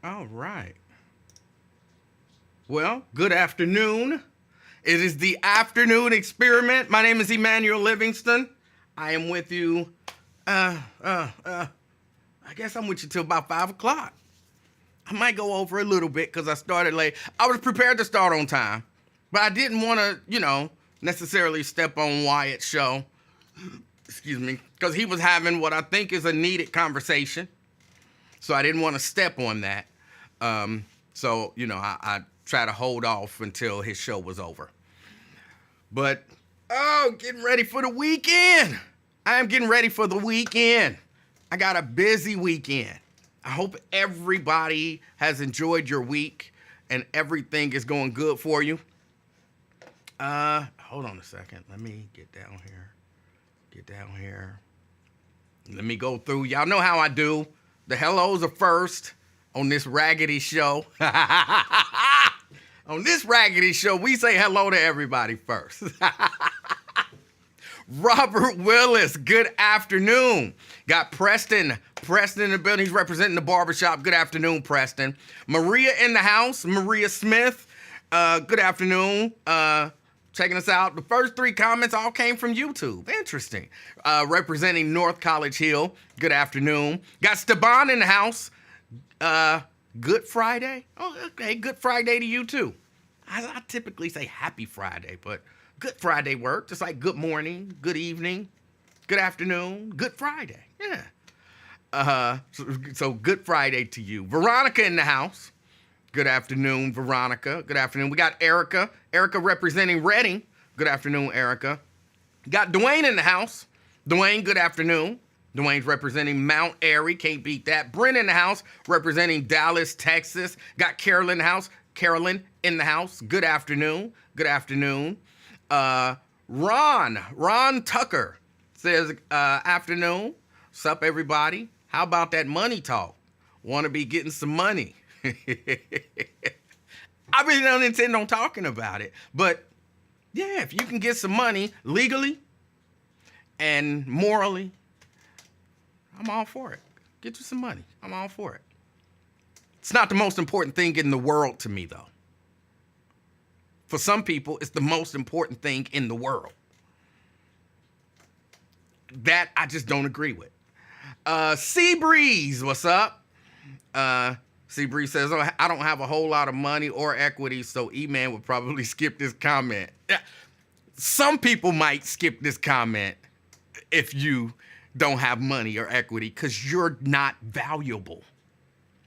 All right. Well, good afternoon. It is the afternoon experiment. My name is Emanuel Livingston. I am with you. I guess I'm with you till about 5 o'clock. I might go over a little bit because I started late. I was prepared to start on time, but I didn't want to, necessarily step on Wyatt's show. Excuse me, because he was having what I think is a needed conversation. So I didn't want to step on that. I try to hold off until his show was over. But, getting ready for the weekend. I am getting ready for the weekend. I got a busy weekend. I hope everybody has enjoyed your week and everything is going good for you. Hold on a second. Let me get down here. Let me go through. Y'all know how I do. The hellos are first on this raggedy show. On this raggedy show, we say hello to everybody first. Robert Willis, good afternoon. Got Preston in the building. He's representing the barbershop. Good afternoon, Preston. Maria in the house. Maria Smith, good afternoon. Checking us out. The first 3 comments all came from YouTube. Interesting. Representing North College Hill. Good afternoon. Got Steban in the house. Good Friday. Oh, okay. Good Friday to you too. I typically say Happy Friday, but Good Friday work. Just like good morning, good evening, good afternoon, Good Friday. Yeah. So Good Friday to you. Veronica in the house. Good afternoon, Veronica. Good afternoon. We got Erica. Erica representing Reading. Good afternoon, Erica. Got Dwayne in the house. Dwayne, good afternoon. Dwayne's representing Mount Airy. Can't beat that. Brent in the house, representing Dallas, Texas. Got Carolyn in the house. Carolyn in the house. Good afternoon. Good afternoon. Ron Tucker says, afternoon. Sup, everybody? How about that money talk? Want to be getting some money. I really don't intend on talking about it. But, yeah, if you can get some money legally and morally, I'm all for it. Get you some money. I'm all for it. It's not the most important thing in the world to me, though. For some people, it's the most important thing in the world. That I just don't agree with. Seabreeze, what's up? Seabreeze says, oh, I don't have a whole lot of money or equity, so E-Man would probably skip this comment. Some people might skip this comment if you don't have money or equity because you're not valuable.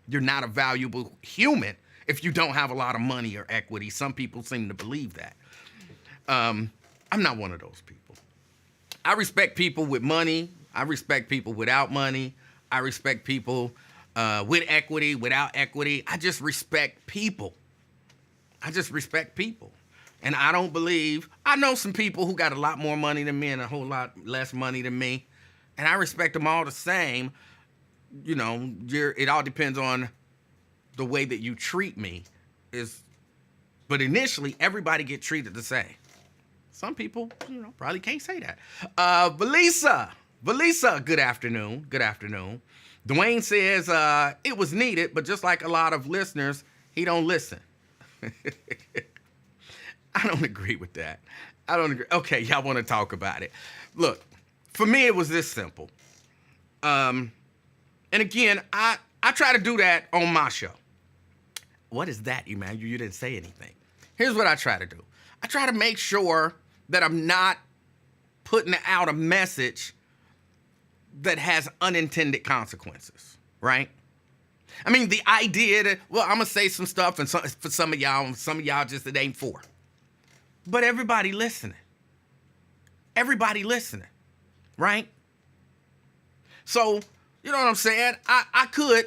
You're not a valuable human if you don't have a lot of money or equity. Some people seem to believe that. I'm not one of those people. I respect people with money. I respect people without money. I respect people with equity, without equity. I just respect people. And I don't believe, I know some people who got a lot more money than me and a whole lot less money than me. And I respect them all the same. It all depends on the way that you treat me. But initially, everybody get treated the same. Some people, probably can't say that. Valisa, good afternoon. Dwayne says, it was needed, but just like a lot of listeners, he don't listen. I don't agree with that. I don't agree. Okay, y'all want to talk about it. Look, for me, it was this simple. And again, I try to do that on my show. What is that, Emmanuel? You didn't say anything. Here's what I try to do. I try to make sure that I'm not putting out a message that has unintended consequences, right? I mean, the idea that, well, I'm going to say some stuff and for some of y'all just it ain't for. But everybody listening, right? So, you know what I'm saying? I could,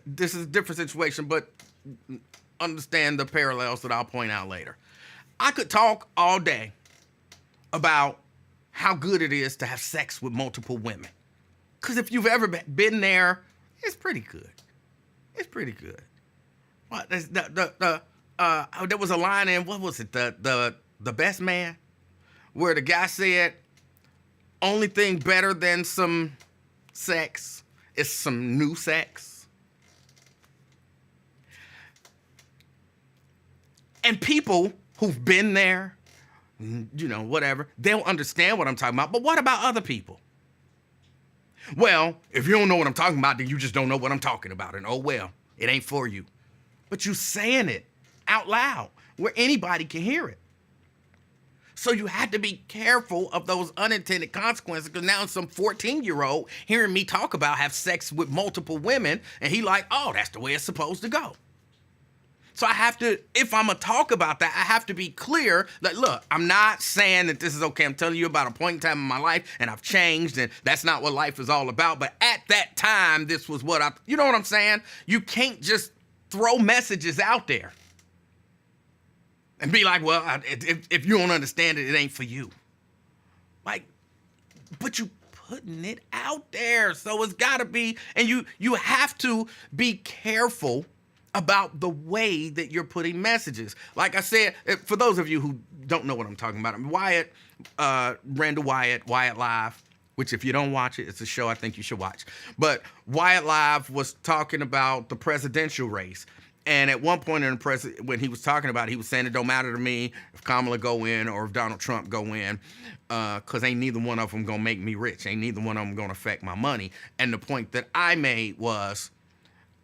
this is a different situation, but understand the parallels that I'll point out later. I could talk all day about how good it is to have sex with multiple women. Because if you've ever been there, it's pretty good. What, there was a line in, what was it, the Best Man? Where the guy said, only thing better than some sex is some new sex. And people who've been there, whatever, they'll understand what I'm talking about. But what about other people? Well, if you don't know what I'm talking about, then you just don't know what I'm talking about. And oh well, it ain't for you. But you saying it out loud where anybody can hear it. So you had to be careful of those unintended consequences, because now some 14-year-old hearing me talk about have sex with multiple women, and he like, oh, that's the way it's supposed to go. So I have to, if I'm going to talk about that, I have to be clear that, look, I'm not saying that this is okay. I'm telling you about a point in time in my life, and I've changed, and that's not what life is all about. But at that time, this was what you know what I'm saying? You can't just throw messages out there and be like, well, if you don't understand it, it ain't for you. Like, but you putting it out there. So it's got to be, and you have to be careful about the way that you're putting messages. Like I said, for those of you who don't know what I'm talking about, Randall Wyatt Live, which if you don't watch it, it's a show I think you should watch. But Wyatt Live was talking about the presidential race. And at one point in the when he was talking about it, he was saying it don't matter to me if Kamala go in or if Donald Trump go in, because ain't neither one of them going to make me rich. Ain't neither one of them going to affect my money. And the point that I made was,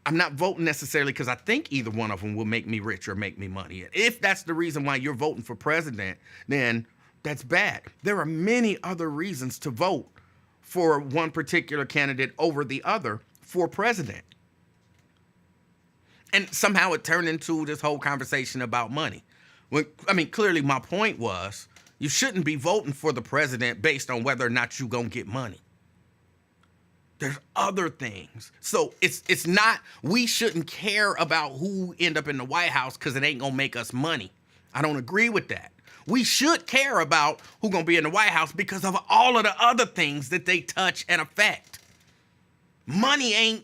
I'm not voting necessarily because I think either one of them will make me rich or make me money. If that's the reason why you're voting for president, then that's bad. There are many other reasons to vote for one particular candidate over the other for president. And somehow it turned into this whole conversation about money. Clearly my point was, you shouldn't be voting for the president based on whether or not you're going to get money. There's other things. So it's not, we shouldn't care about who end up in the White House because it ain't going to make us money. I don't agree with that. We should care about who's going to be in the White House because of all of the other things that they touch and affect. Money ain't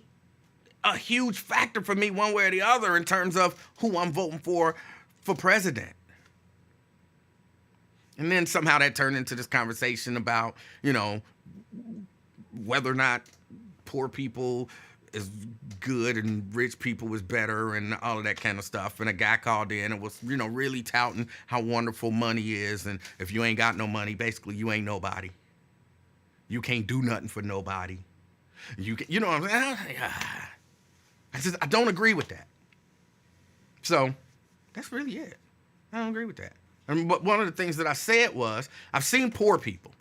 a huge factor for me one way or the other in terms of who I'm voting for president. And then somehow that turned into this conversation about, whether or not poor people is good and rich people is better and all of that kind of stuff. And a guy called in and was, really touting how wonderful money is. And if you ain't got no money, basically you ain't nobody. You can't do nothing for nobody. You know what I'm saying? I don't agree with that. So that's really it. I don't agree with that. But one of the things that I said was, I've seen poor people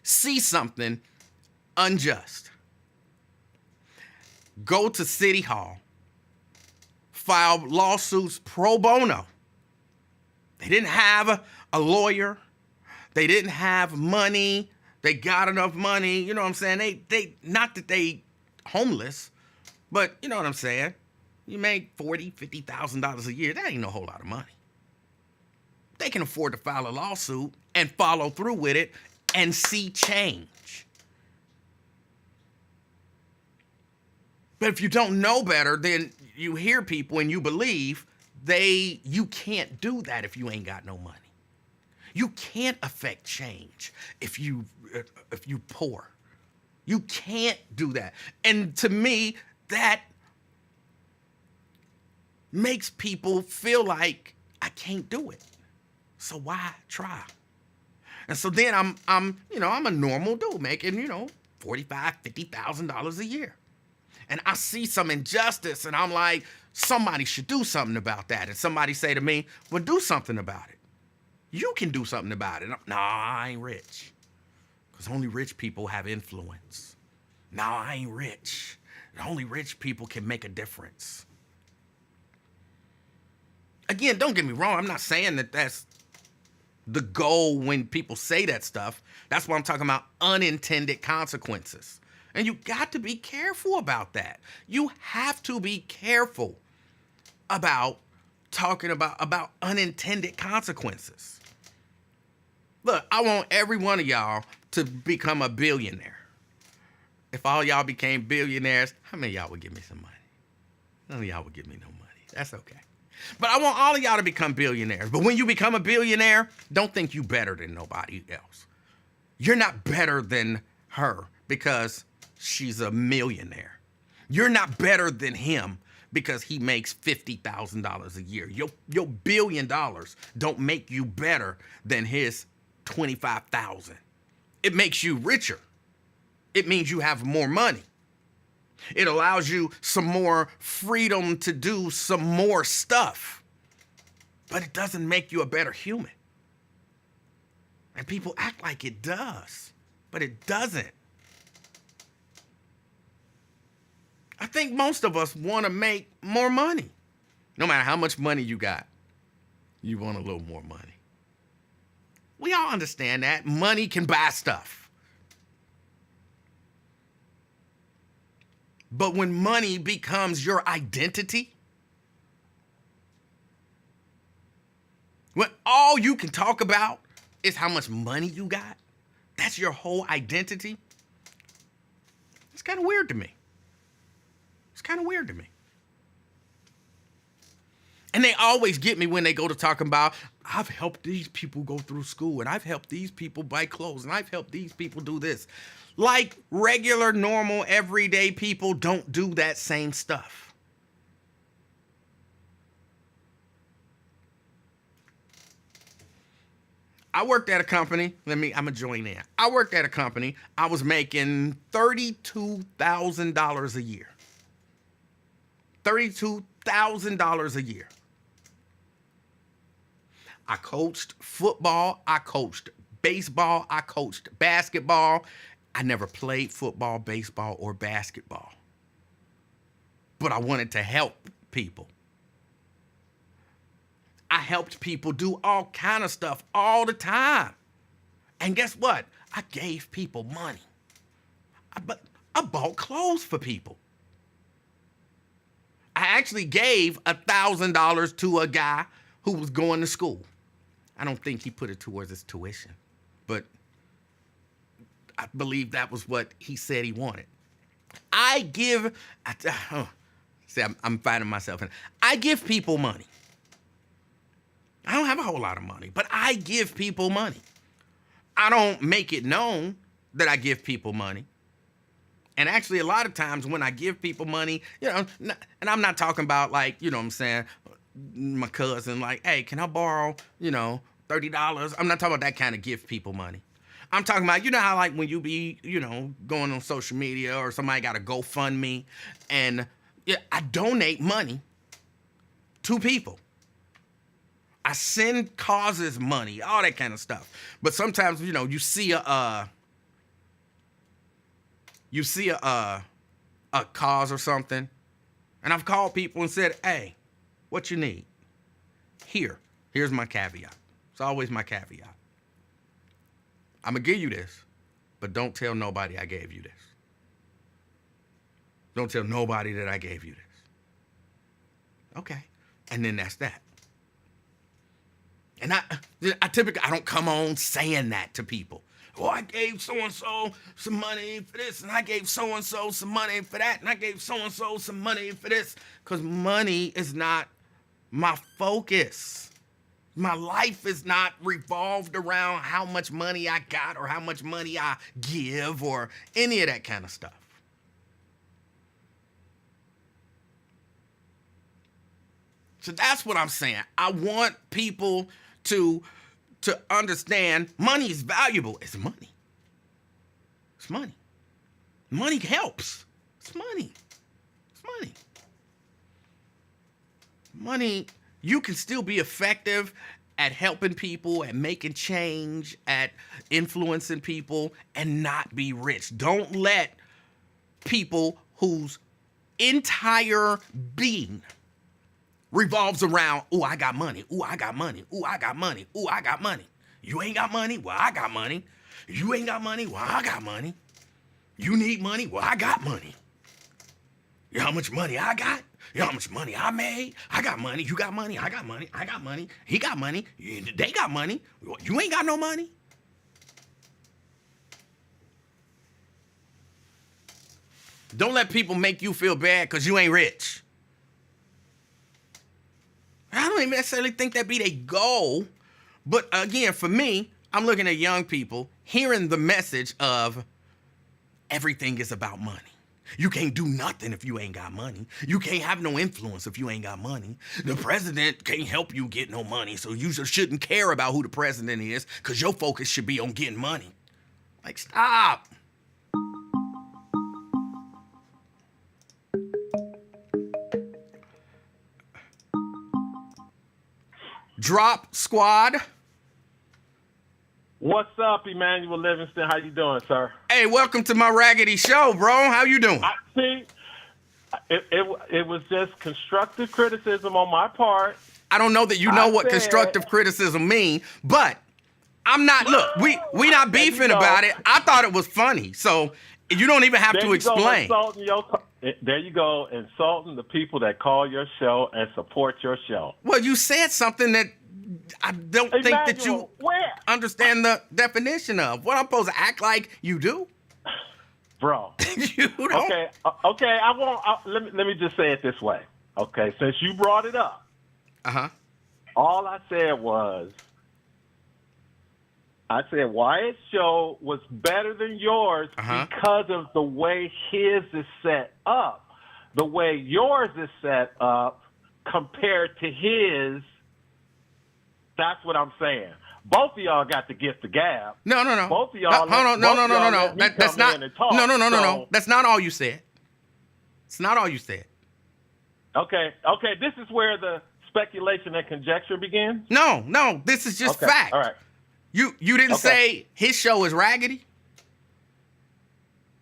see something unjust, go to City Hall, file lawsuits pro bono. They didn't have a lawyer. They didn't have money. They got enough money. You know what I'm saying? They not that they homeless, but you know what I'm saying? You make $40,000, $50,000 a year. That ain't no whole lot of money. They can afford to file a lawsuit and follow through with it and see change. But if you don't know better, then you hear people and you believe you can't do that if you ain't got no money. You can't affect change if you poor. You can't do that. And to me, that makes people feel like I can't do it. So why try? And so then I'm a normal dude making, $45,000, $50,000 a year. And I see some injustice and I'm like, somebody should do something about that. And somebody say to me, well, do something about it. You can do something about it. No, I ain't rich. Because only rich people have influence. No, I ain't rich. Only rich people can make a difference. Again, don't get me wrong. I'm not saying that that's the goal when people say that stuff. That's what I'm talking about, unintended consequences. And you got to be careful about that. You have to be careful about talking about unintended consequences. Look, I want every one of y'all to become a billionaire. If all y'all became billionaires, how many of y'all would give me some money? None of y'all would give me no money. That's okay. But I want all of y'all to become billionaires. But when you become a billionaire, don't think you better than nobody else. You're not better than her because she's a millionaire. You're not better than him because he makes $50,000 a year. Your $1 billion don't make you better than his 25,000. It makes you richer. It means you have more money. It allows you some more freedom to do some more stuff. But it doesn't make you a better human. And people act like it does, but it doesn't. I think most of us want to make more money. No matter how much money you got, you want a little more money. We all understand that. Money can buy stuff. But when money becomes your identity, when all you can talk about is how much money you got, that's your whole identity, it's kind of weird to me. It's kind of weird to me. And they always get me when they go to talking about, I've helped these people go through school, and I've helped these people buy clothes, and I've helped these people do this. Like regular, normal, everyday people don't do that same stuff. I worked at a company. I'm gonna join in. I worked at a company. I was making $32,000 a year. $32,000 a year. I coached football. I coached baseball. I coached basketball. I never played football, baseball, or basketball. But I wanted to help people. I helped people do all kind of stuff all the time. And guess what? I gave people money. I bought clothes for people. I actually gave $1,000 to a guy who was going to school. I don't think he put it towards his tuition, but I believe that was what he said he wanted. I'm finding myself in. I give people money. I don't have a whole lot of money, but I give people money. I don't make it known that I give people money. And actually, a lot of times when I give people money, and I'm not talking about like, what I'm saying, my cousin, like, hey, can I borrow, $30? I'm not talking about that kind of give people money. I'm talking about, how like when you be, going on social media or somebody got a GoFundMe, and I donate money to people. I send causes money, all that kind of stuff. But sometimes, you see a cause or something, and I've called people and said, hey, what you need? Here's my caveat. It's always my caveat. I'm going to give you this, but don't tell nobody I gave you this. Don't tell nobody that I gave you this. Okay. And then that's that. And I typically, I don't come on saying that to people. Oh, I gave so-and-so some money for this, and I gave so-and-so some money for that, and I gave so-and-so some money for this, because money is not my focus. My life is not revolved around how much money I got or how much money I give or any of that kind of stuff. So that's what I'm saying. I want people to understand money is valuable. It's money. It's money. Money helps. It's money. It's money. Money, you can still be effective at helping people, at making change, at influencing people, and not be rich. Don't let people whose entire being revolves around, oh, I got money. Oh, I got money. Oh, I got money. Oh, I got money. You ain't got money? Well, I got money. You ain't got money? Well, I got money. You need money? Well, I got money. You know how much money I got? You know how much money I made? I got money. You got money? I got money. I got money. He got money. They got money. You ain't got no money. Don't let people make you feel bad because you ain't rich. I don't even necessarily think that be their goal. But again, for me, I'm looking at young people hearing the message of everything is about money. You can't do nothing if you ain't got money. You can't have no influence if you ain't got money. The president can't help you get no money, so you just shouldn't care about who the president is, because your focus should be on getting money. Like, stop. Drop Squad. What's up, Emanuel Livingston? How you doing, sir? Hey, welcome to my raggedy show, bro. How you doing? I see. It was just constructive criticism on my part. I don't know that you know what constructive criticism mean, but I'm not. Look, we not beefing about it. I thought it was funny, so you don't even have to explain. There you go, insulting the people that call your show and support your show. Well, you said something that I don't think that you understand the definition of. What I'm supposed to act like you do? Bro. You don't. Okay. Let me just say it this way. Okay, since you brought it up. All I said was, Wyatt's show was better than yours because of the way his is set up. The way yours is set up compared to his, that's what I'm saying. Both of y'all got the gift of gab. No. Both of y'all. No. That's not. No. That's not all you said. It's not all you said. Okay. This is where the speculation and conjecture begins. No. This is just fact. All right. You didn't say his show is raggedy?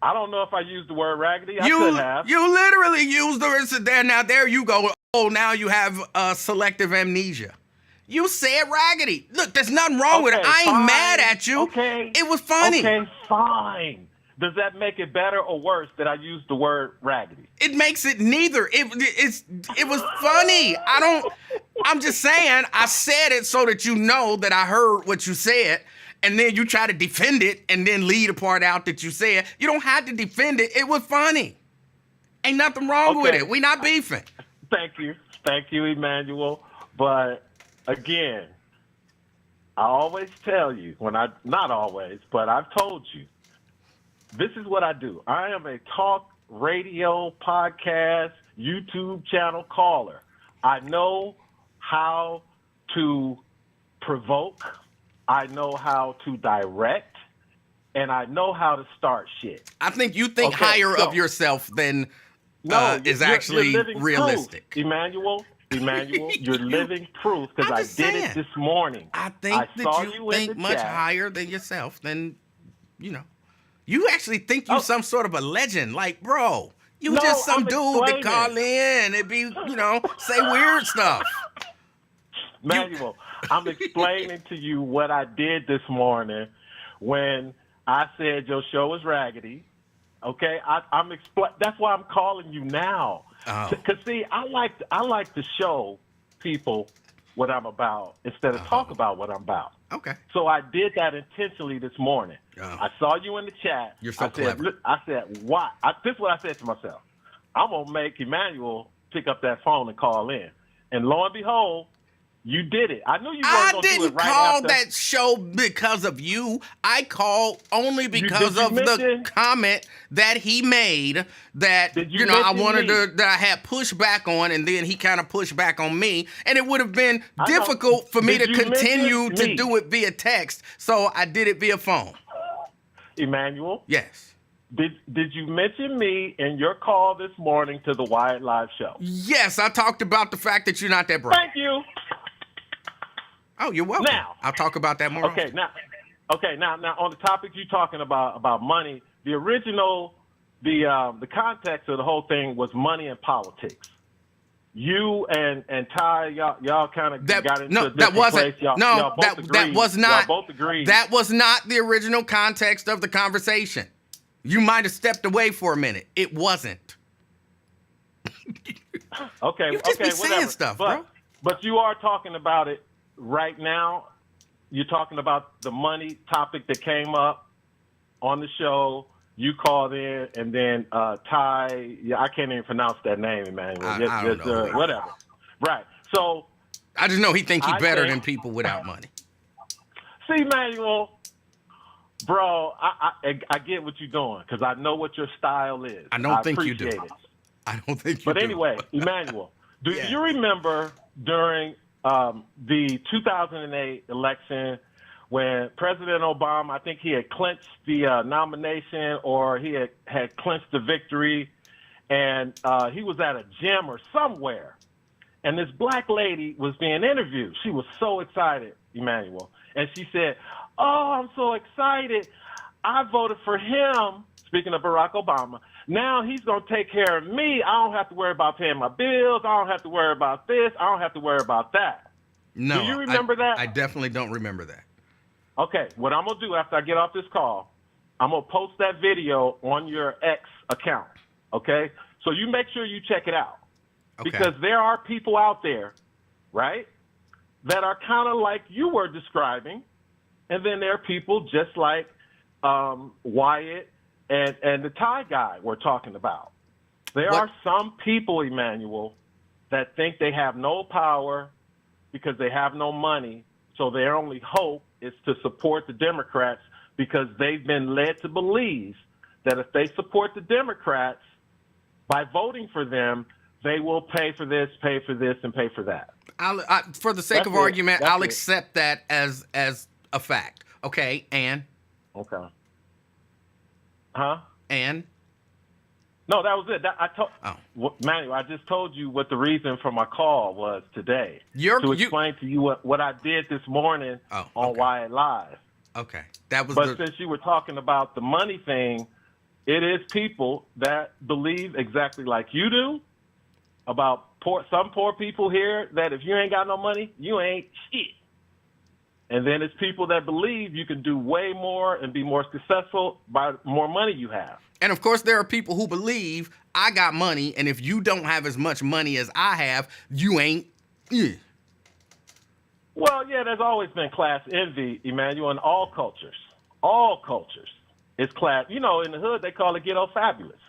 I don't know if I used the word raggedy. I could have. You literally used the word there. Now there you go. Oh, now you have selective amnesia. You said raggedy. Look, there's nothing wrong with it. I ain't mad at you. Okay. It was funny. Okay, fine. Does that make it better or worse that I used the word raggedy? It makes it neither. It was funny. I'm just saying, I said it so that you know that I heard what you said, and then you try to defend it and then leave the part out that you said. You don't have to defend it. It was funny. Ain't nothing wrong with it. We not beefing. Thank you, Emanuel. But again, I always tell you, not always, but I've told you, this is what I do. I am a talk radio, podcast, YouTube channel caller. I know how to provoke. I know how to direct. And I know how to start shit. I think you think higher of yourself than is actually you're realistic. Proof. Emmanuel, you're living proof because I did it this morning. I think that you think much higher than yourself than, You actually think you're some sort of a legend. Like, bro, you just some dude that call in and be, say weird stuff. Manuel, I'm explaining to you what I did this morning when I said your show is raggedy. Okay, that's why I'm calling you now. Because see, I like to show people what I'm about instead of talk about what I'm about. Okay. So I did that intentionally this morning. I saw you in the chat. You're so clever. I said, why? This is what I said to myself. I'm going to make Emanuel pick up that phone and call in. And lo and behold, you did it. I knew you weren't going to do it right after. I didn't call that show because of you. I called only because of the comment that he made that, I wanted that I had pushed back on, and then he kind of pushed back on me. And it would have been difficult for me to continue to do it via text, so I did it via phone. Emanuel? Yes. Did you mention me in your call this morning to the Wyatt Live show? Yes, I talked about the fact that you're not that bright. Thank you. Oh, you're welcome. Now, I'll talk about that more. Okay, now on the topic you're talking about money, the original, the context of the whole thing was money and politics. You and Ty, y'all kind of got into a different place. That was not. Y'all both agreed. That was not the original context of the conversation. You might have stepped away for a minute. It wasn't. Okay, you just be saying whatever. Stuff, bro. But you are talking about it right now. You're talking about the money topic that came up on the show. You called in, and then Ty, I can't even pronounce that name, Emmanuel. I don't know. Whatever. Right. So I just know he thinks he's better than people without money. See, Emmanuel, Bro, I get what you're doing because I know what your style is. I don't think you do. appreciate it. I don't think you But do. anyway, Emanuel, do Yeah. you remember during the 2008 election when President Obama, I think he had clinched the nomination or he had clinched the victory, and he was at a gym or somewhere, and this black lady was being interviewed. She was so excited, Emanuel, and she said, "Oh, I'm so excited. I voted for him," speaking of Barack Obama. "Now he's going to take care of me. I don't have to worry about paying my bills. I don't have to worry about this. I don't have to worry about that." No. Do you remember that? I definitely don't remember that. Okay, what I'm going to do after I get off this call, I'm going to post that video on your X account, okay? So you make sure you check it out. Okay. Because there are people out there, right, that are kind of like you were describing, and then there are people just like Wyatt and the Thai guy we're talking about. There are some people, Emanuel, that think they have no power because they have no money, so their only hope is to support the Democrats because they've been led to believe that if they support the Democrats by voting for them, they will pay for this, and pay for that. For the sake That's of it. argument, That's I'll it. accept that as a fact. Okay, and Okay. Huh? and No, that was it. Oh. Manuel, I just told you what the reason for my call was today. You're- to you- explain to you what I did this morning Oh, on okay. Wyatt Live. okay, that was But since you were talking about the money thing, it is people that believe exactly like you do about some poor people here that if you ain't got no money, you ain't shit. And then it's people that believe you can do way more and be more successful by more money you have. And of course, there are people who believe I got money, and if you don't have as much money as I have, you ain't. Well, yeah, there's always been class envy, Emmanuel, in all cultures. All cultures. It's class. You know, in the hood, they call it ghetto fabulous.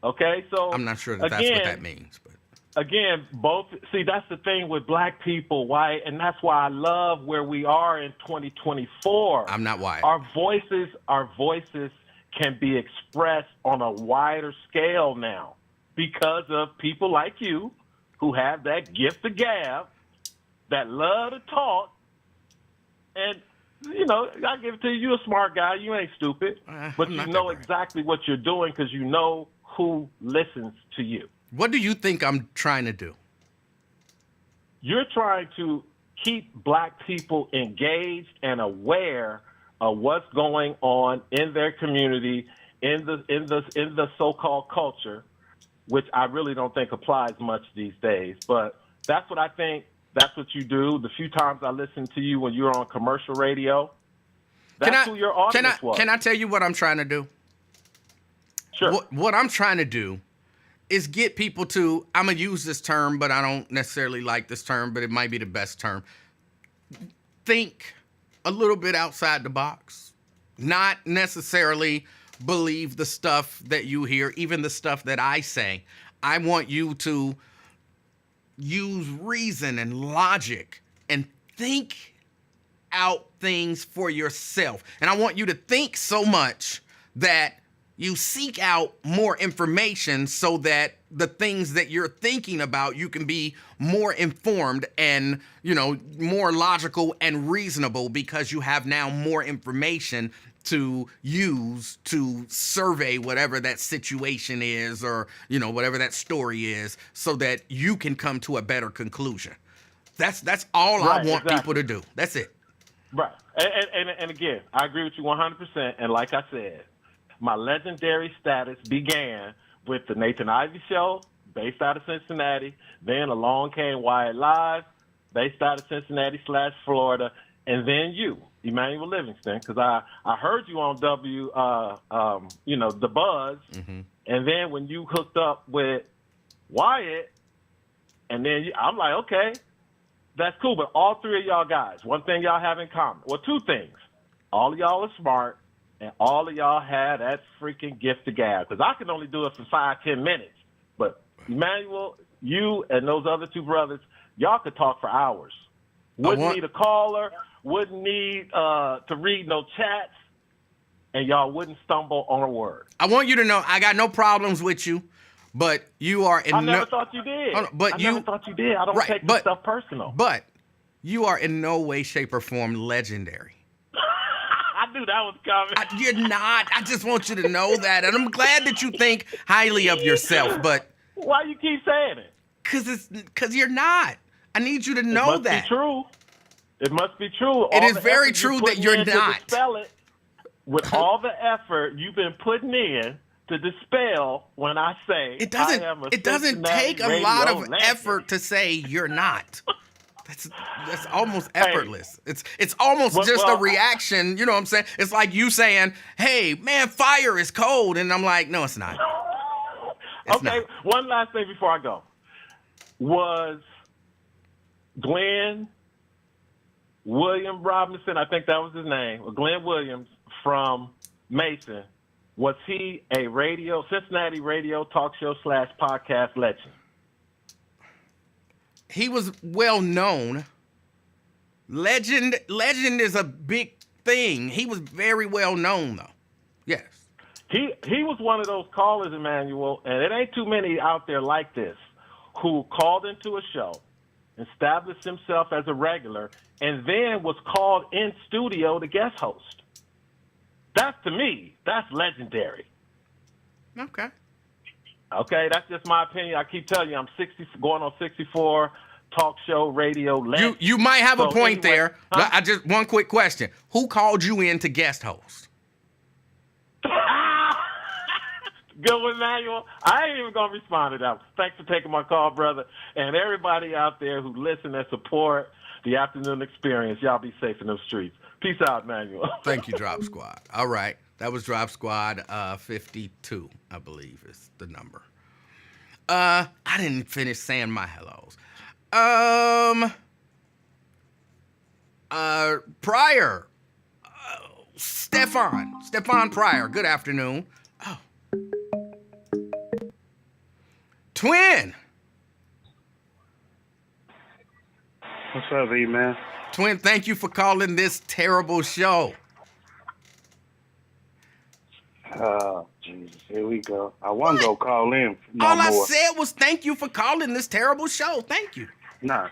Okay, so I'm not sure that that's what that means, but again, that's the thing with black people, white, and that's why I love where we are in 2024. I'm not white. Our voices can be expressed on a wider scale now because of people like you who have that gift of gab, that love to talk, and you know, I give it to you. You're a smart guy. You ain't stupid, but you know exactly what you're doing because you know who listens to you. What do you think I'm trying to do? You're trying to keep black people engaged and aware of what's going on in their community, in the so-called culture, which I really don't think applies much these days. But that's what I think. That's what you do. The few times I listened to you when you were on commercial radio, that's who your audience was. Can I tell you what I'm trying to do? Sure. What I'm trying to do is get people to, I'm going to use this term, but I don't necessarily like this term, but it might be the best term. Think a little bit outside the box. Not necessarily believe the stuff that you hear, even the stuff that I say. I want you to use reason and logic and think out things for yourself. And I want you to think so much that you seek out more information so that the things that you're thinking about, you can be more informed and, you know, more logical and reasonable because you have now more information to use to survey whatever that situation is or, you know, whatever that story is so that you can come to a better conclusion. That's all I want people to do. That's it. Right. And again, I agree with you 100%. And like I said, my legendary status began with the Nathan Ivey Show, based out of Cincinnati. Then along came Wyatt Live, based out of Cincinnati/Florida. And then you, Emanuel Livingston, because I heard you on The Buzz. Mm-hmm. And then when you hooked up with Wyatt, and then I'm like, okay, that's cool. But all three of y'all guys, one thing y'all have in common. Well, two things. All of y'all are smart. And all of y'all had that freaking gift of gab. Because I can only do it for 5-10 minutes. But Emanuel, you and those other two brothers, y'all could talk for hours. Wouldn't need a caller. wouldn't need to read no chats, and y'all wouldn't stumble on a word. I want you to know I got no problems with you, but you are in I never thought you did. Never thought you did. I don't take this stuff personal. But you are in no way, shape, or form legendary. I knew that was coming. You're not. I just want you to know that. And I'm glad that you think highly of yourself, but... Why you keep saying it? Because you're not. I need you to know that. It must be true. It must be true. It is very true that you're not. Dispel it, with all the effort you've been putting in to dispel when I say it doesn't take a lot of effort to say you're not. That's almost effortless. Hey, it's almost just a reaction. You know what I'm saying? It's like you saying, "Hey, man, fire is cold," and I'm like, "No, it's not." It's okay. not. One last thing before I go. Was Glenn William Robinson? I think that was his name. Glenn Williams from Mason. Was he a Cincinnati radio talk show / podcast legend? He was well known. Legend is a big thing. He was very well known, though. Yes. He was one of those callers, Emanuel, and it ain't too many out there like this, who called into a show, established himself as a regular, and then was called in studio to guest host. To me, that's legendary. Okay. Okay, that's just my opinion. I keep telling you, I'm 60, going on 64, talk show, radio, legend. You might have a point there. Huh? I just one quick question. Who called you in to guest host? Good one, Manuel. I ain't even going to respond to that. Thanks for taking my call, brother. And everybody out there who listen and support the afternoon experience, y'all be safe in those streets. Peace out, Manuel. Thank you, Drop Squad. All right. That was Drop Squad 52, I believe is the number. I didn't finish saying my hellos. Pryor. Stefan Pryor. Good afternoon. Oh. Twin. What's up, E, man? Twin, thank you for calling this terrible show. Oh, Jesus. Here we go. I wasn't going to call in All more. I said was thank you for calling this terrible show. Thank you. No,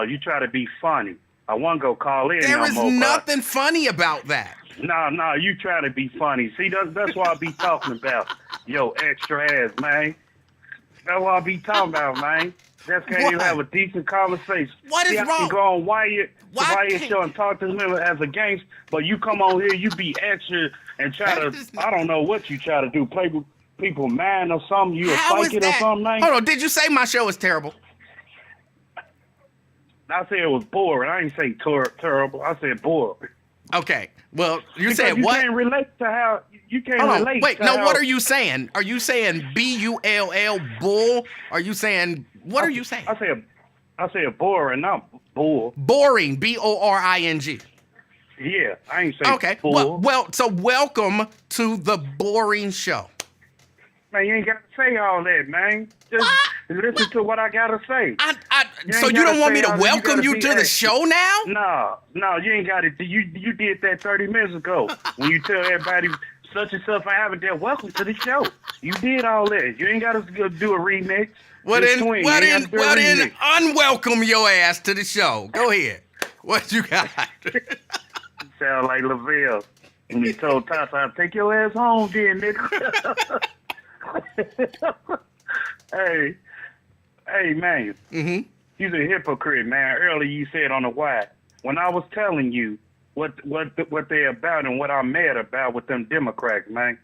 you try to be funny. I wasn't going to call in There no is more. nothing funny about that. No, you try to be funny. See, that's what I be talking about. Yo, extra ass, man. That's what I be talking about, man. Just can't even have a decent conversation. What is I wrong? can go on Wyatt show and talk to him as a gangster, but you come on here, you be extra and try to, I don't know what you try to do, play with people mind or something, you a psychic or something, man. Hold on, did you say my show is terrible? I said it was boring. I didn't say terrible. I said boring. Okay, well, you because said what? You can't relate to how, you can't Hold on, relate wait, to no, how, what are you saying? Are you saying B-U-L-L, bull? Are you saying, what are you saying? I said boring, not bull. Boring, B-O-R-I-N-G. Yeah, I ain't saying okay, bull. well, so welcome to the boring show. Man, you ain't got to say all that, man. Just listen to what I got to say. So you don't want me to welcome you to the show now? No, you ain't got it. You did that 30 minutes ago when you tell everybody such and such I haven't done. Welcome to the show. You did all that. You ain't got to do a remix. Well then, unwelcome your ass to the show. Go ahead. What you got? Sound like Lavelle when he told Tata, take your ass home then, nigga. Hey, man. Mm-hmm. You're a hypocrite, man. Earlier you said on the why. When I was telling you what they're about and what I'm mad about with them Democrats, man.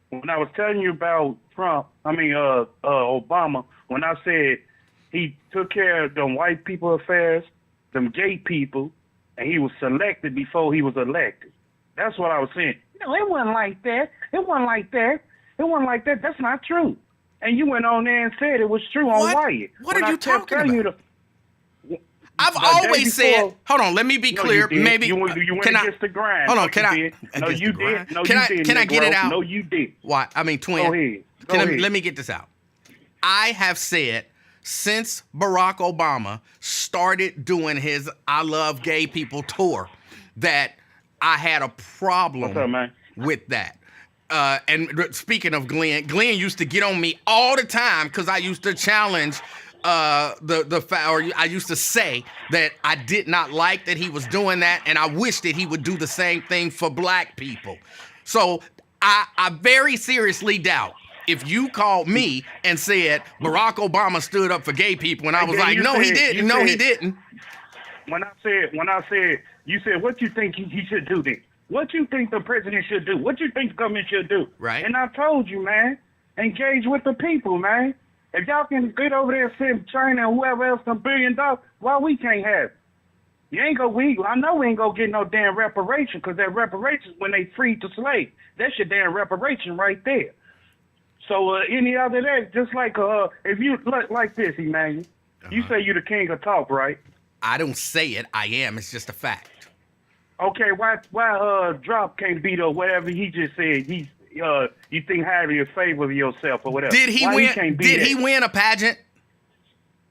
When I was telling you about Obama, when I said he took care of them white people affairs, them gay people, and he was selected before he was elected. That's what I was saying. No, it wasn't like that. It wasn't like that. It wasn't like that. That's not true. And you went on there and said it was true on Wyatt. What are you talking about? I've always said. Hold on, let me be clear. Maybe you went against the grind. Hold on, can I? No, you did. No, can you did. Can I get it out? No, you did. Why? I mean, twin. Go ahead. Let me get this out. I have said since Barack Obama started doing his "I Love Gay People" tour that I had a problem What's up, man? with that. And speaking of Glenn used to get on me all the time because I used to challenge I used to say that I did not like that he was doing that, and I wish that he would do the same thing for black people. So I very seriously doubt if you called me and said Barack Obama stood up for gay people, and I was like, no, he didn't. No, he didn't. When I said, you said, what you think he should do then? What you think the president should do? What you think the government should do? Right. And I told you, man, engage with the people, man. If y'all can get over there and send China and whoever else $1 billion, why we can't have it? You ain't I know we ain't gonna get no damn reparation, because that reparations when they freed the slaves. That's your damn reparation right there. So any other day, just like if you look like this, Emmanuel, you say you the king of talk, right? I don't say it. I am. It's just a fact. Okay, why Drop can't beat or whatever he just said? He's you think highly in favor of yourself or whatever. Did he win? Did he win a pageant?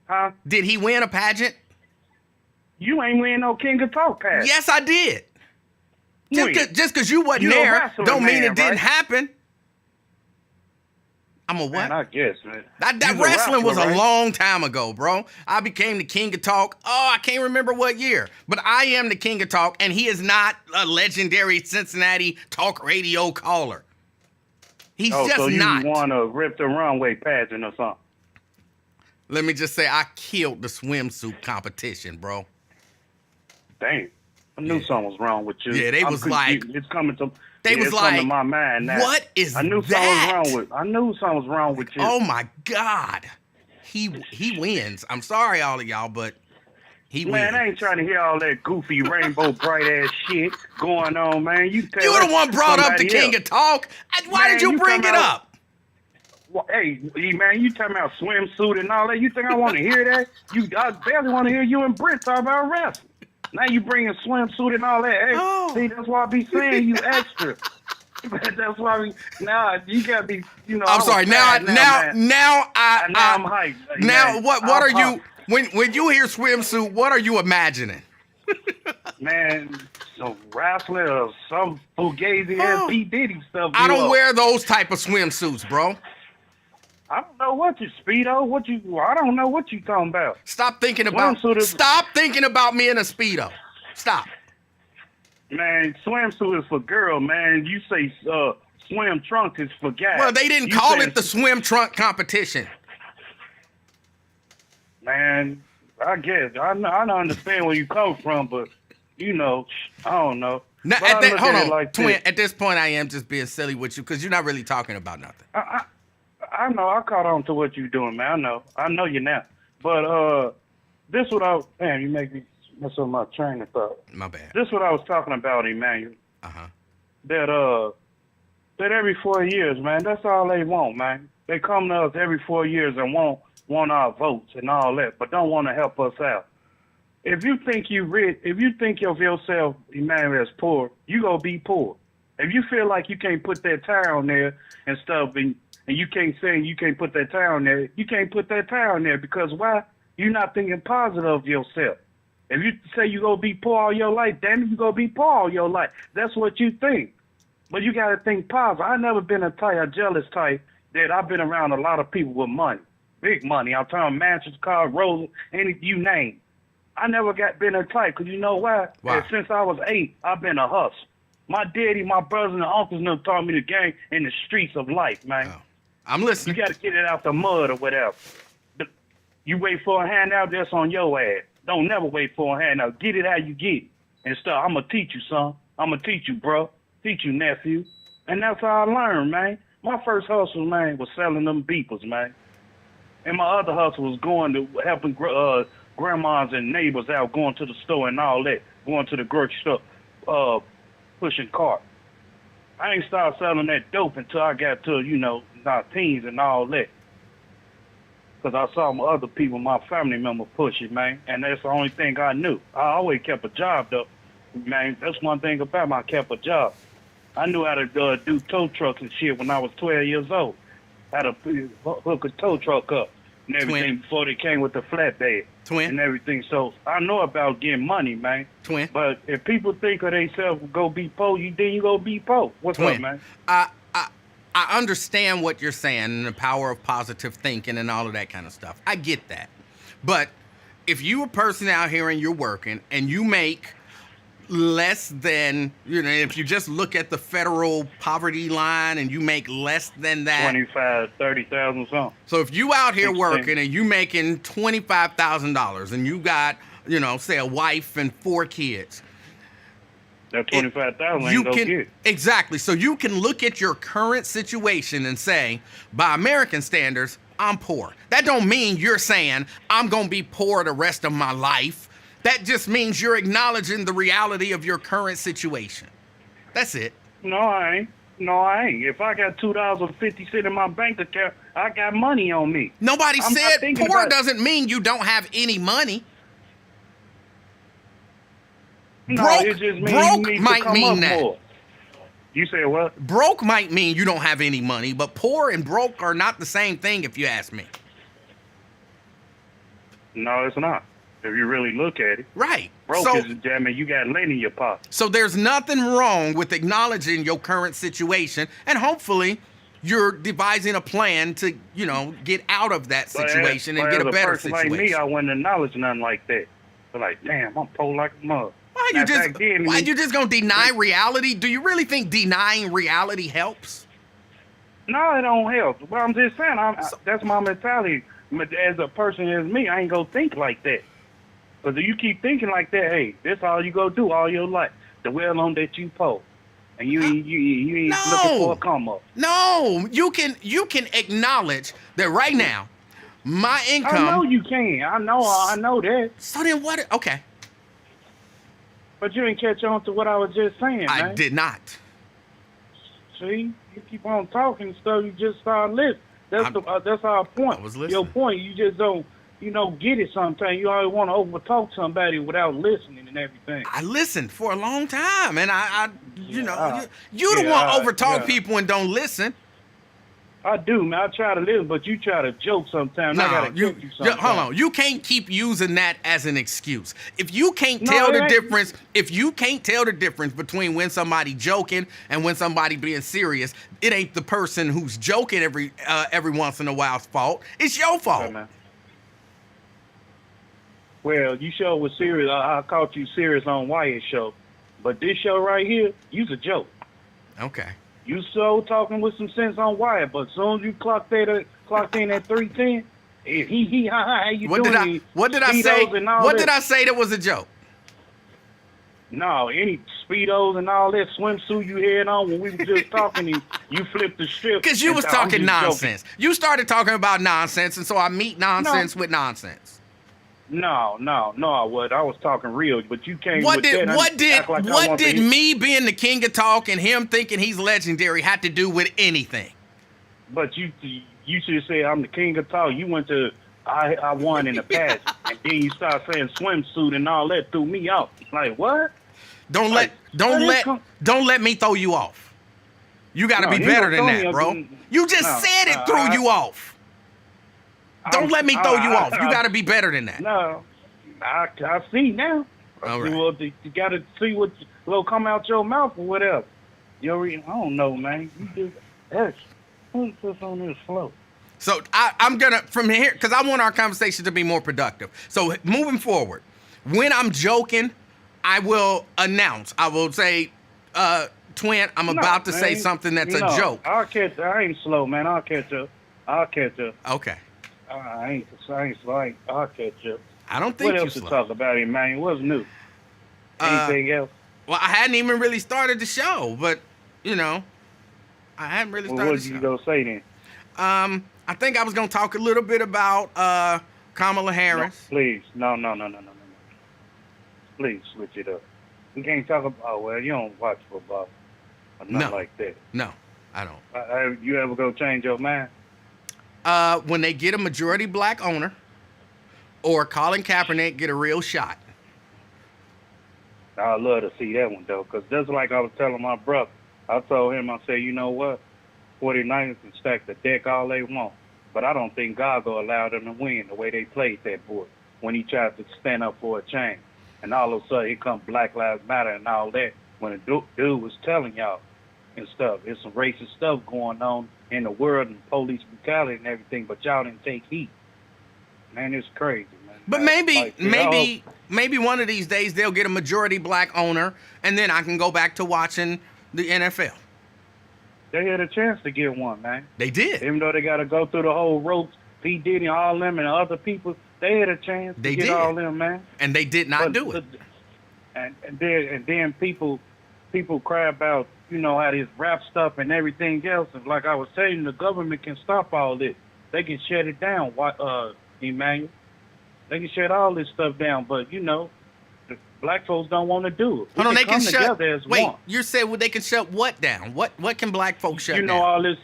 Huh? Did he win a pageant? You ain't win no King of Talk pageant. Yes, I did. Just because you wasn't You a there, wrestler, don't mean man, it didn't right? happen. I'm a what? Man, I guess, man. That You wrestling was wrestler, a right? long time ago, bro. I became the king of talk. Oh, I can't remember what year, but I am the king of talk, and he is not a legendary Cincinnati talk radio caller. He's just so you not. want to rip the runway pageant or something? Let me just say, I killed the swimsuit competition, bro. Damn. I knew something was wrong with you. Yeah, they was like- it's coming to. They was it's like, coming to my mind now. what is I knew that? something was wrong with. I knew something was wrong with you. Oh my God, he wins. I'm sorry, all of y'all, but he wins. Man, I ain't trying to hear all that goofy rainbow bright ass shit going on, man. You tell You that the one brought up the somebody king else. of talk. Why Man, did you you bring it talking about- up? Well, hey, man, you talking about swimsuit and all that? You think I want to hear that? I barely want to hear you and Britt talk about wrestling. Now you bringing swimsuit and all that. Hey, Oh. see, that's why I be saying you extra. That's why you gotta be, I'm I was sorry. Now tired man. I'm hyped. now man. what I'm are you hyped. when you hear swimsuit? What are you imagining? Man, some wrestling or some fugazi ass P Diddy stuff. I don't wear those type of swimsuits, bro. I don't know what you Speedo. I don't know what you talking about. Stop thinking about me in a Speedo. Stop. Man, swimsuit is for girl, man. You say swim trunks is for guys. Well, they didn't You call saying- it the swim trunk competition. Man, I guess I don't understand where you come from, but I don't know. Now, But I look hold at it on, like twin. this. At this point, I am just being silly with you because you're not really talking about nothing. I know. I caught on to what you're doing, man. I know you now. But this what damn, you make me mess up my train of thought. My bad. This what I was talking about, Emmanuel. That every 4 years, man, that's all they want, man. They come to us every 4 years and want our votes and all that, but don't want to help us out. If you think you rich, if you think of yourself, Emmanuel, as poor, you gonna be poor. If you feel like you can't put that tire on there and stuff, and you can't say you can't put that tire on there, you can't put that tire on there because why? You're not thinking positive of yourself. If you say you gonna be poor all your life, damn it, you gonna be poor all your life. That's what you think. But you gotta think positive. I never been a jealous type that I've been around a lot of people with money, big money. I'm talking mansions, cars, rolls, you name. I never been a type because you know why? Why? Since I was 8, I've been a hustle. My daddy, my brothers, and uncles never taught me the game in the streets of life, man. Oh. I'm You listening. got to get it out the mud or whatever. You wait for a handout, that's on your ass. Don't never wait for a handout. Get it how you get it and stuff. I'm going to teach you, son. I'm going to teach you, bro. Teach you, nephew. And that's how I learned, man. My first hustle, man, was selling them beepers, man. And my other hustle was going to helping grandmas and neighbors out, going to the store and all that, going to the grocery store, pushing cart. I ain't started selling that dope until I got to, my teens and all that. Because I saw my other people, my family member push it, man. And that's the only thing I knew. I always kept a job, though. Man, that's one thing about me. I kept a job. I knew how to do tow trucks and shit when I was 12 years old. How to hook a tow truck up. and everything before they came with the flatbed Twin. and everything. So I know about getting money, man. Twin. But if people think of themselves go be poor, then you go be poor. What's Twin. up, man? I understand what you're saying and the power of positive thinking and all of that kind of stuff. I get that. But if you a person out here and you're working and you make less than, if you just look at the federal poverty line and you make less than that. 25, 30,000 something. So if you out here 16. working and you making $25,000 and you got, say a wife and 4 kids. That 25,000 ain't go get. Exactly. So you can look at your current situation and say, by American standards, I'm poor. That don't mean you're saying I'm going to be poor the rest of my life. That just means you're acknowledging the reality of your current situation. That's it. No, I ain't. If I got $2.50 in my bank account, I got money on me. Nobody said poor doesn't mean you don't have any money. No, it just means broke you need might to come mean up that. more. You said what? Broke might mean you don't have any money, but poor and broke are not the same thing if you ask me. No, it's not. If you really look at it. Right. Broke is, you got lint in your pocket. So there's nothing wrong with acknowledging your current situation, and hopefully you're devising a plan to, get out of that situation and get a better situation. Like me, I wouldn't acknowledge nothing like that. But like, damn, I'm poor like a mother. Why you just gonna deny reality? Do you really think denying reality helps? No, it don't help. But I'm just saying, that's my mentality. As a person as me, I ain't gonna think like that. Because if you keep thinking like that, hey, that's all you go do all your life. The well on that you poor. And you ain't looking for a come up. No, you can acknowledge that right now, my income. I know you can. I know that. So then what? Okay. But you didn't catch on to what I was just saying, man. I did not. See, you keep on talking stuff. You just start listening. That's our point. I was listening. Your point. You just don't, get it sometimes. You always want to overtalk somebody without listening and everything. I listened for a long time, and you don't want to overtalk people and don't listen. I do, man. I try to listen, but you try to joke sometimes. No, I gotta you sometimes. Hold on. You can't keep using that as an excuse. If you can't tell the difference, between when somebody joking and when somebody being serious, it ain't the person who's joking every once in a while's fault. It's your fault. Okay, man. Well, you sure was serious. I caught you serious on Wyatt's show, but this show right here, you's a joke. Okay. You so talking with some sense on Wyatt, but as soon as you clocked in at 310, how you doing? What did I say? What did I say that was a joke? No, any Speedos and all that swimsuit you had on when we were just talking, and you flipped the strip. Because you was talking nonsense. Joking. You started talking about nonsense, and so I meet nonsense with nonsense. No, I would. I was talking real, but you came what with did, that. What did me being the king of talk and him thinking he's legendary had to do with anything? But you should say I'm the king of talk. You went to I won in the past, and then you start saying swimsuit and all that threw me off. Like what? Don't let me throw you off. You got to be better than that, bro. You just said it threw you off. Don't let me throw you off. You got to be better than that. No, I see now. All right. Well, you got to see what will come out your mouth or whatever. I don't know, man. You just put this on this float. So I'm gonna from here because I want our conversation to be more productive. So moving forward, when I'm joking, I will announce. I will say, "Twin, I'm about to say something that's a joke." I'll catch. I ain't slow, man. I'll catch up. Okay. I ain't slow. I'll catch up. I don't think what else you're to slow. talk about, Emanuel? What's new? Anything else? Well, I hadn't even really started the show, but I hadn't really started. What the show. you gonna say then? I think I was gonna talk a little bit about Kamala Harris. No, please, no. Please switch it up. We can't talk about. Oh well, you don't watch football. Or nothing like that. No, I don't. You ever go change your mind? When they get a majority black owner, or Colin Kaepernick get a real shot. I'd love to see that one though, because just like I was telling my brother, I told him, I said, you know what, 49ers can stack the deck all they want. But I don't think God will allow them to win the way they played that boy when he tried to stand up for a change. And all of a sudden, here comes Black Lives Matter and all that. When a dude was telling y'all and stuff, there's some racist stuff going on in the world and police brutality and everything, but y'all didn't take heed. Man, it's crazy, man. But maybe one of these days they'll get a majority black owner, and then I can go back to watching the NFL. They had a chance to get one, man. They did. Even though they got to go through the whole ropes, P. Diddy, all them, and other people, they had a chance to get all them, man. And they did not do it. And then people cry about, how this rap stuff and everything else. And like I was saying, the government can stop all this. They can shut it down, Emanuel. They can shut all this stuff down. But, the black folks don't want to do it. Hold on, they can shut. Wait, one. you said they can shut what down? What can black folks shut down? All this.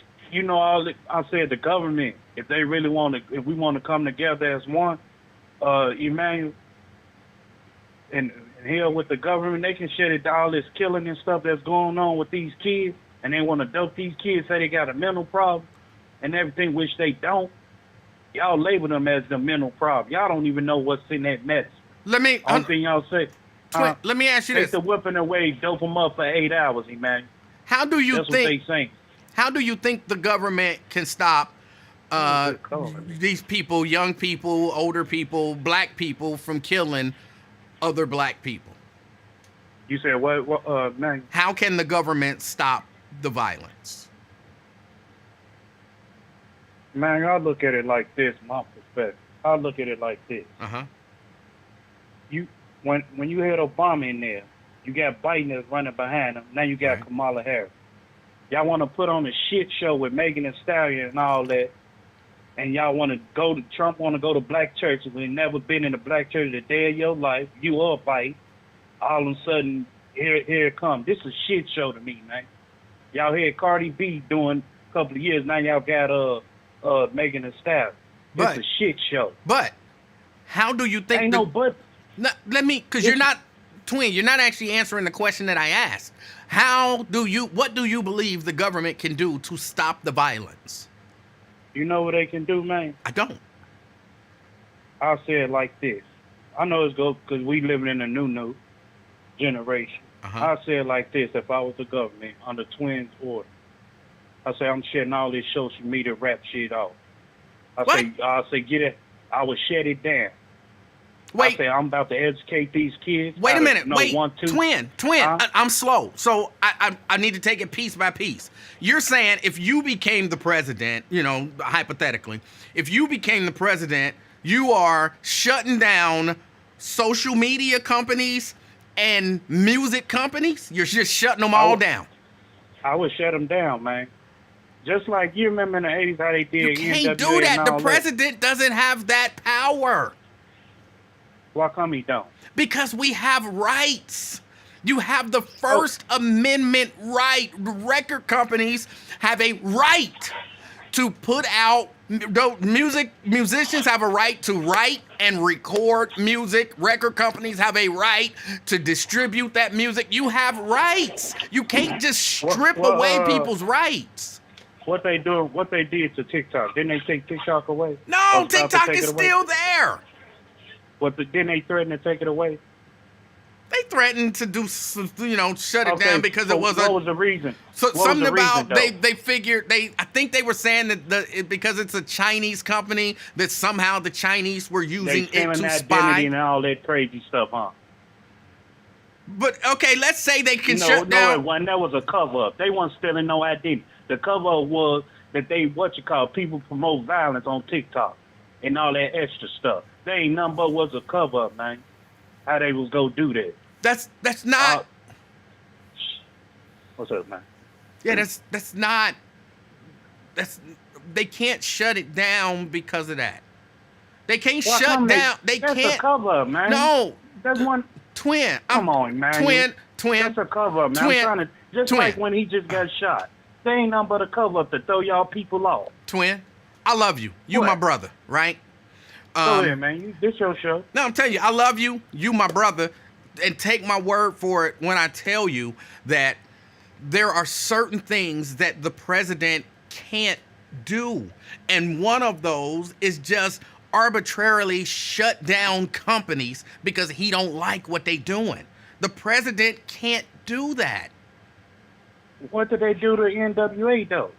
I said the government. If they really if we want to come together as one, Emanuel, and here with the government, they can shut it down. All this killing and stuff that's going on with these kids, and they want to dope these kids, say they got a mental problem and everything, which they don't. Y'all label them as the mental problem. Y'all don't even know what's in that medicine. Only thing y'all say. Let me ask you this: take the whipping away, dope them up for 8 hours, Emanuel. How do you That's think? What they saying. How do you think the government can stop these people, young people, older people, black people, from killing other black people? You said what, man? How can the government stop the violence? Man, I look at it like this, my perspective. I look at it like this. When you had Obama in there, you got Biden that's running behind him. Now you got Kamala Harris. Y'all want to put on a shit show with Megan Thee Stallion and all that, and y'all want to go to Trump want to go to black churches. We've never been in a black church a day of your life. You are white. All of a sudden, here it comes. This is a shit show to me, man. Y'all had Cardi B doing a couple of years. Now y'all got Megan Thee Stallion. It's a shit show. But how do you think? Ain't no but. No, because you're not, Twin, you're not actually answering the question that I asked. What do you believe the government can do to stop the violence? You know what they can do, man? I don't. I'll say it like this. I know it's good because we living in a new generation. I'll say it like this. If I was the government under Twins' order, I'll say I'm shutting all this social media rap shit off. I'll say get it. I would shut it down. Wait. I say I'm about to educate these kids. Wait a minute. Wait, 1, 2. Twin. I'm slow, so I need to take it piece by piece. You're saying if you became the president, hypothetically, if you became the president, you are shutting down social media companies and music companies? You're just shutting them all down. I would shut them down, man. Just like you remember in the 80s how they did. You can't do that. The president doesn't have that power. Why come he don't? Because we have rights. You have the First Amendment right. Record companies have a right to put out music. Musicians have a right to write and record music. Record companies have a right to distribute that music. You have rights. You can't just strip away people's rights. What they did to TikTok? Didn't they take TikTok away? No, TikTok is still there. Didn't they threaten to take it away? They threatened to do, shut it down because it was what was the reason? So something about they figured I think they were saying that because it's a Chinese company that somehow the Chinese were using it to spy identity and all that crazy stuff, huh? But okay, let's say they can shut down. No, it wasn't. That was a cover up. They weren't stealing no identity. The cover up was that people promote violence on TikTok and all that extra stuff. They ain't nothing but was a cover up, man. How they was go do that? That's not. What's up, man? Yeah, that's not. They can't shut it down because of that. They can't shut down. They can't. That's a cover up, man. No, that's one. Twin. Come on, man. Twin. That's a cover up, man. I'm trying to like when he just got shot. They ain't nothing but a cover up to throw y'all people off. Twin, I love you. You my brother, right? Go ahead, man. This your show. No, I'm telling you, I love you. You my brother. And take my word for it when I tell you that there are certain things that the president can't do. And one of those is just arbitrarily shut down companies because he don't like what they doing. The president can't do that. What did they do to NWA though?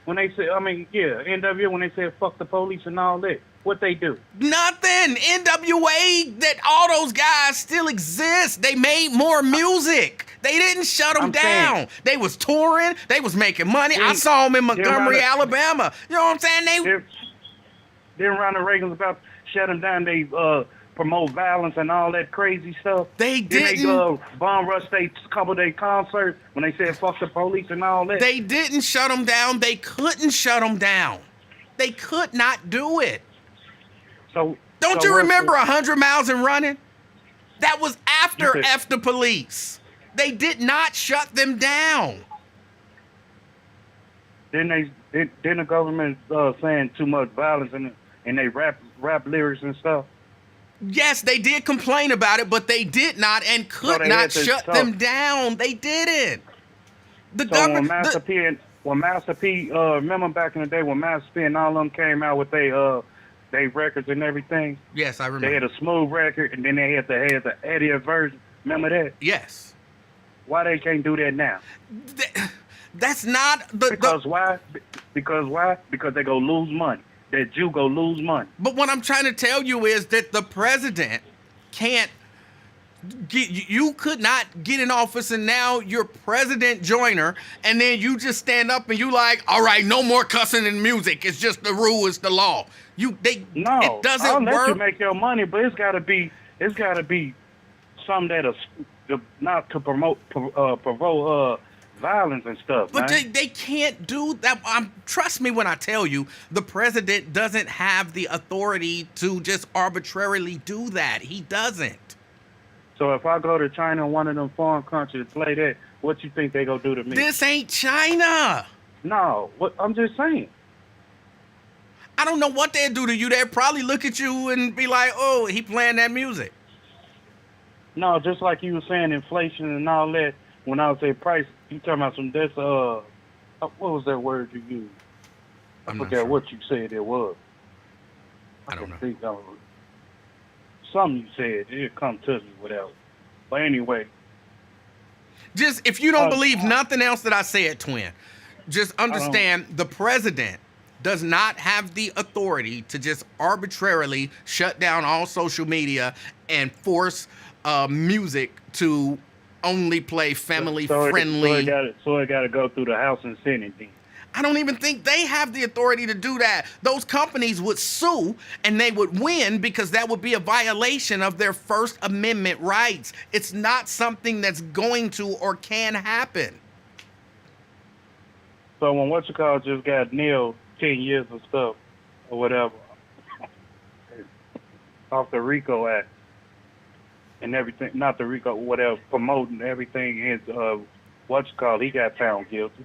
When they said, NWA when they said fuck the police and all that, what they do? Nothing. NWA, that all those guys still exist. They made more music. They didn't shut them down. They was touring. They was making money. I saw them in Montgomery, Alabama. You know what I'm saying? Then Ronald Reagan's about to shut them down. They promote violence and all that crazy stuff. They didn't. Then they bomb rush a couple of their concerts when they said fuck the police and all that. They didn't shut them down. They couldn't shut them down. They could not do it. Don't you remember 100 Miles and Running? That was after F the Police. They did not shut them down. Then the government saying too much violence in they rap lyrics and stuff. Yes, they did complain about it, but they did not and could not shut them down. They didn't. The government. When Master P, remember back in the day when Master P and all of them came out with they records and everything. Yes, I remember. They had a smooth record, and then they had the Eddie version. Remember that? Yes. Why they can't do that now? That's not why? Because why? Because they go lose money. That Jew go lose money. But what I'm trying to tell you is that the president can't you could not get in office and now you're President Joyner and then you just stand up and you like, all right, no more cussing in music. It's just the rule, it's the law. It doesn't I'll work. let you make your money, but it's gotta be something that'll not to provoke violence and stuff. But man. they can't do that. Trust me when I tell you, the president doesn't have the authority to just arbitrarily do that. He doesn't. So if I go to China, one of them foreign countries, play that, what you think they gonna do to me? This ain't China. No, I'm just saying. I don't know what they'd do to you. They'd probably look at you and be like, oh, he playing that music. No, just like you were saying, inflation and all that. When I would say price, you talking about what was that word you used? I forget what you said it was. I don't know. Something you said, it'll come to me, whatever. But anyway. Just, if you don't believe nothing else that I said, Twin, just understand the president does not have the authority to just arbitrarily shut down all social media and force music to only play family-friendly. So it got to go through the House and Senate then. I don't even think they have the authority to do that. Those companies would sue and they would win because that would be a violation of their First Amendment rights. It's not something that's going to or can happen. So when just got nailed 10 years of stuff or whatever off the RICO Act and everything, not the RICO, whatever, promoting everything is he got found guilty.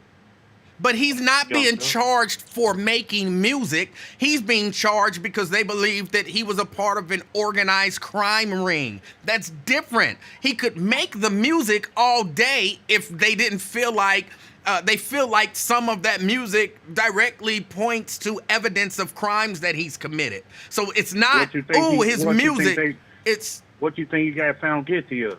But he's not being charged for making music. He's being charged because they believe that he was a part of an organized crime ring. That's different. He could make the music all day if they didn't feel like they feel like some of that music directly points to evidence of crimes that he's committed. So it's not, his music. What you think he got found guilty of?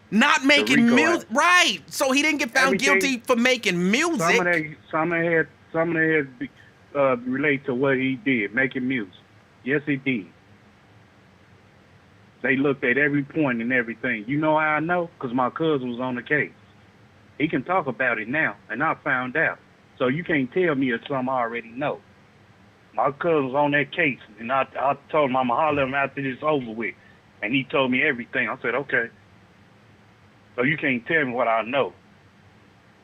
Not making music, right? So he didn't get found guilty for making music. Some of that relate to what he did, making music. Yes, he did. They looked at every point and everything. You know how I know? Because my cousin was on the case. He can talk about it now, and I found out. So you can't tell me it's something I already know. My cousin was on that case, and I told him I'm going to holler at him after this over with. And he told me everything. I said, okay. So you can't tell me what I know.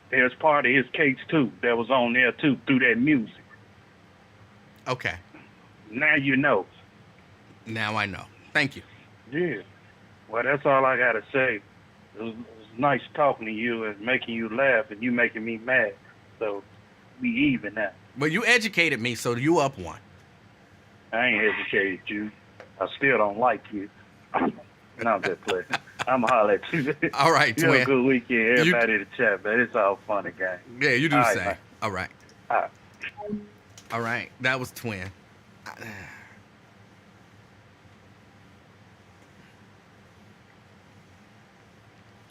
There's part of his case, too, that was on there, too, through that music. Okay. Now you know. Now I know. Thank you. Yeah. Well, that's all I got to say. It was nice talking to you and making you laugh, and you making me mad. So we even now. Well, you educated me, so you up one. I ain't educated you. I still don't like you. No, I'm just playing. I'm going to holler at you. All right, you twin. have a good weekend. Everybody in the chat, man. It's all fun again. Yeah, you do the same. Man. All right. All right. All right, that was Twin.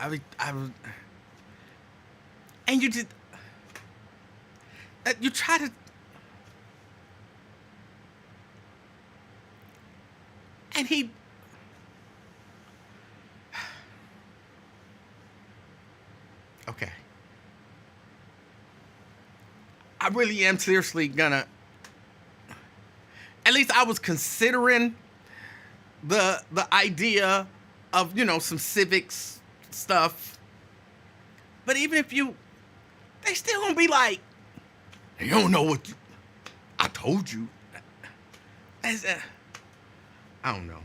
I was, and you did, you try to, and he, okay. I really am seriously gonna, at least I was considering the idea of, some civics stuff. But even if they still gonna be like, you don't know what I told you. I don't know.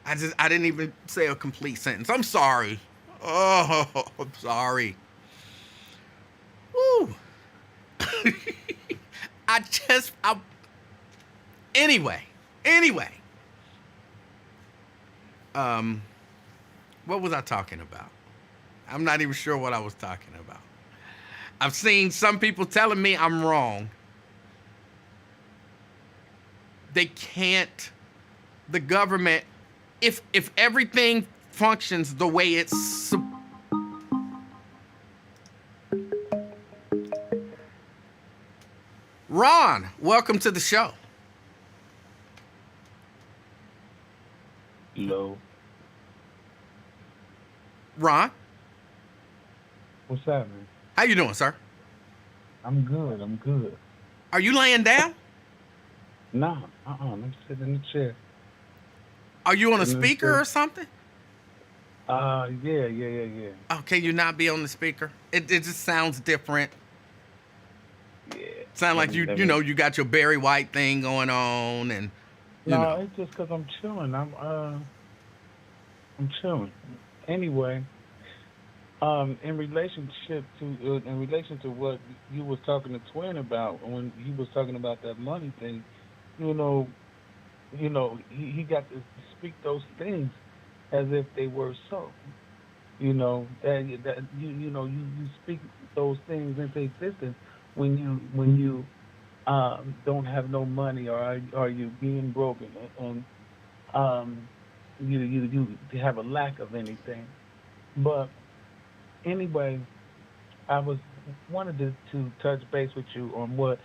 I didn't even say a complete sentence. I'm sorry. Oh, I'm sorry. Woo. Anyway. What was I talking about? I'm not even sure what I was talking about. I've seen some people telling me I'm wrong. They can't, the government, if everything functions the way it's Ron, welcome to the show. Hello. Ron, What's happening? how you doing, sir? I'm good. Are you laying down? Nah, I'm sitting in the chair. Are you on a Mhm, speaker sir. or something? Yeah. Oh, can you not be on the speaker? It just sounds different. Yeah. Sound like you got your Barry White thing going on, and No, it's just because I'm chilling. I'm chilling. Anyway, in relation to what you was talking to Twin about when he was talking about that money thing, you know, he got to speak those things as if they were so. That you speak those things into existence when you don't have no money, or are you being broken, and you have a lack of anything. But anyway, I wanted to touch base with you on what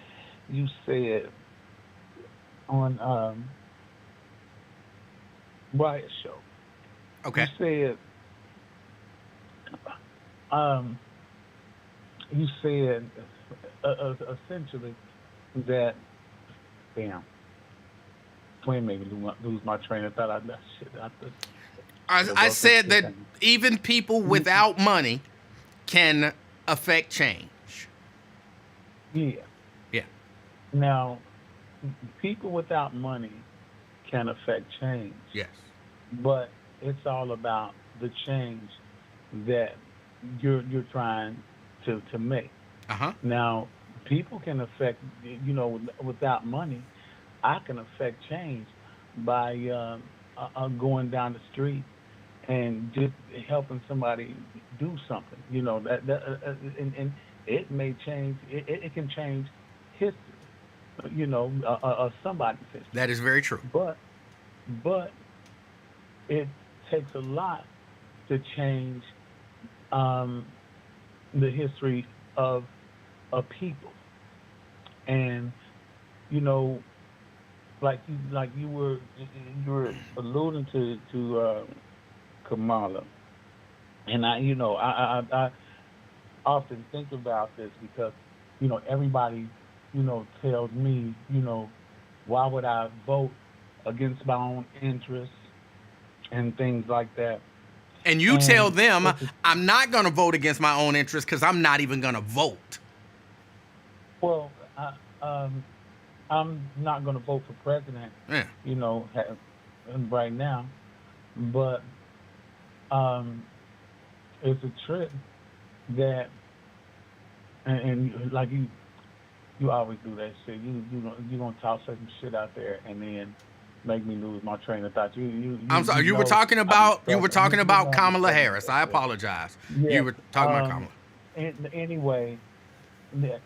you said on Riot Show. okay. Um, you said essentially that, damn, Twin made me lose my train of thought. I said that even people without money can affect change. Yeah. Yeah. Now, people without money can affect change, Yes. but it's all about the change that you're trying to make. Uh-huh. Now, people can affect, without money, I can affect change by going down the street and just helping somebody do something. And it may change. It can change history. Somebody's history. That is very true. But it takes a lot to change the history of a people. And like you were alluding to Kamala, and I often think about this because everybody tells me why would I vote against my own interests and things like that. And you tell them I'm not going to vote against my own interests because I'm not even going to vote. Well, I'm not going to vote for president, Yeah. Right now, but it's a trip that, and like you always do that shit. You gonna talk certain shit out there and then make me lose my train of thought. I'm sorry. You were talking about Kamala Harris. I apologize. Yeah, You were talking about Kamala. Anyway, that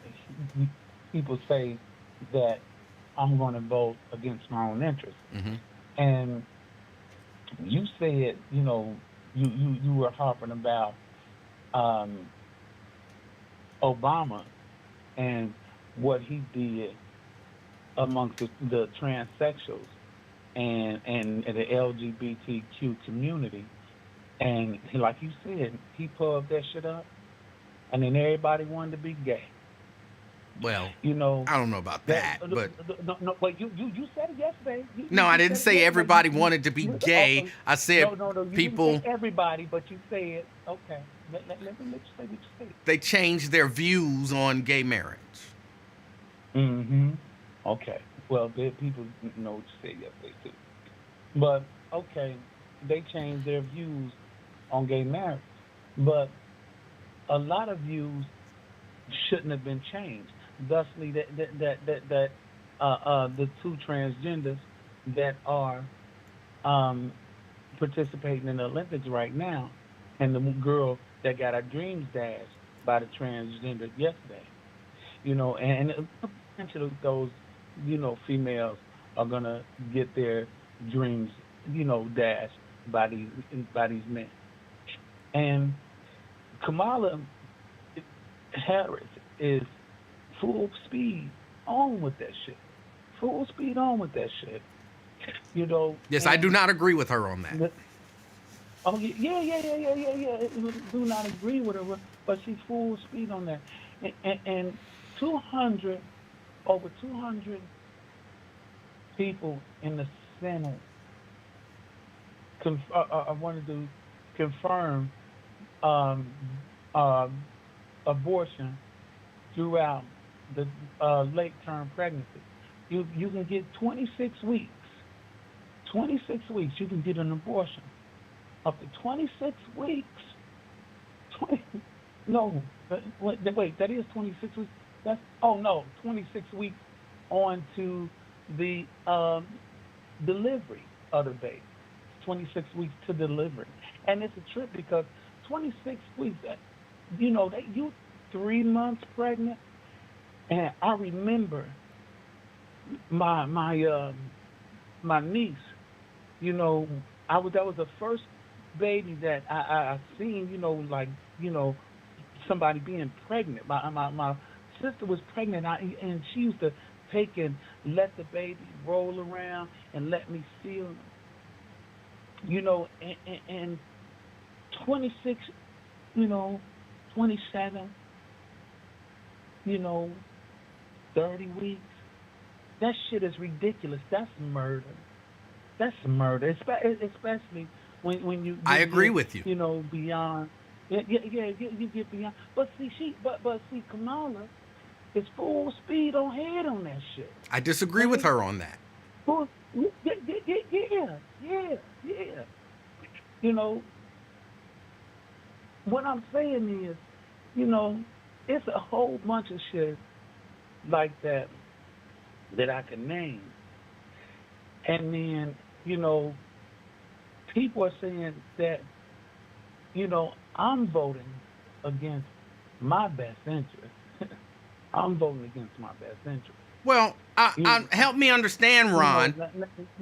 people say that I'm going to vote against my own interests. Mm-hmm. And you said, you were harping about um, Obama and what he did amongst the transsexuals and the LGBTQ community. And like you said, he pulled that shit up, and then everybody wanted to be gay. Well, You know I don't know about that, but no, but you said it yesterday. no, I didn't say everybody wanted to be gay. I said no, you people, didn't say everybody, but you said okay. Let me let you say what you said. they changed their views on gay marriage. Mm-hmm. Okay. Well, people know what you said yesterday too. But okay, they changed their views on gay marriage, but a lot of views shouldn't have been changed. Thusly, that the two transgenders that are participating in the Olympics right now, and the girl that got her dreams dashed by the transgender yesterday. And eventually those, females are gonna get their dreams, dashed by these men. And Kamala Harris is full speed on with that shit. Full speed on with that shit. Yes, I do not agree with her on that. Oh yeah. Do not agree with her, but she's full speed on that. And 200 over 200 people in the Senate. I wanted to confirm abortion throughout the late-term pregnancy. You can get 26 weeks. 26 weeks, you can get an abortion. Up to 26 weeks. 20, no, wait, that is 26 weeks. 26 weeks on to the delivery of the baby. 26 weeks to delivery. And it's a trip because 26 weeks, you 3 months pregnant. And I remember my niece, that was the first baby that I seen, somebody being pregnant. My sister was pregnant, and she used to take and let the baby roll around and let me feel him. And 26, 27, 30 weeks. That shit is ridiculous. That's murder. That's murder, especially when you. I agree with you. Beyond. Yeah, you get beyond. But see, Kamala is full speed on head on that shit. I disagree with her on that. Yeah. What I'm saying is, it's a whole bunch of shit like that I can name. And then, people are saying that, I'm voting against my best interest. I'm voting against my best interest. Well, help me understand, Ron.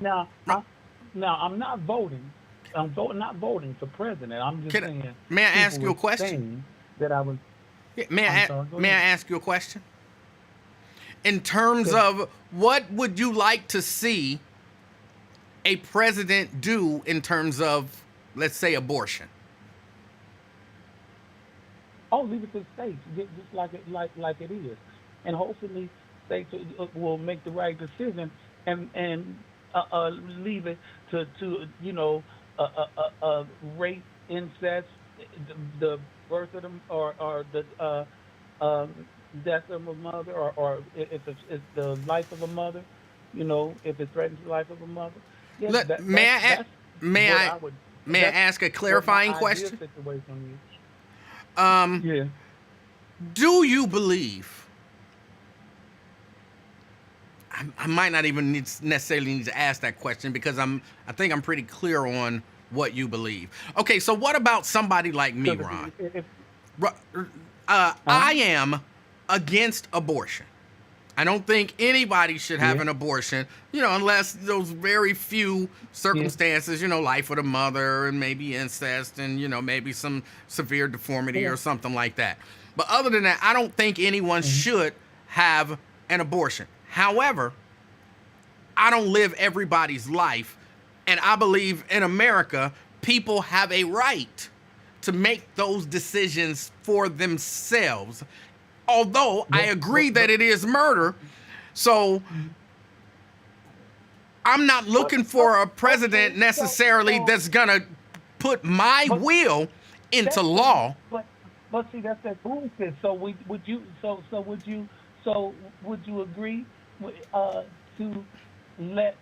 Now, I'm not voting. I'm not voting for president. I'm just saying. May I ask you a question? That I was. Yeah, may I ask you a question? In terms of what would you like to see a president do in terms of, let's say, abortion? Oh, leave it to the states, just like it is, and hopefully states will make the right decision and leave it to rape, incest, the birth of them, or the death of a mother, or if it's the life of a mother, if it threatens the life of a mother. Yes, may I ask a clarifying question? Yeah. Do you believe? I might not even necessarily need to ask that question because I think I'm pretty clear on what you believe. Okay, so what about somebody like me, Ron? I am against abortion. I don't think anybody should have an abortion, unless those very few circumstances, life of the mother and maybe incest and, maybe some severe deformity or something like that. But other than that, I don't think anyone should have an abortion. However, I don't live everybody's life, and I believe in America, people have a right to make those decisions for themselves. Although I agree that it is murder, so I'm not looking for a president necessarily that's gonna put my will into law. But see, that's that bullshit. So would you agree to let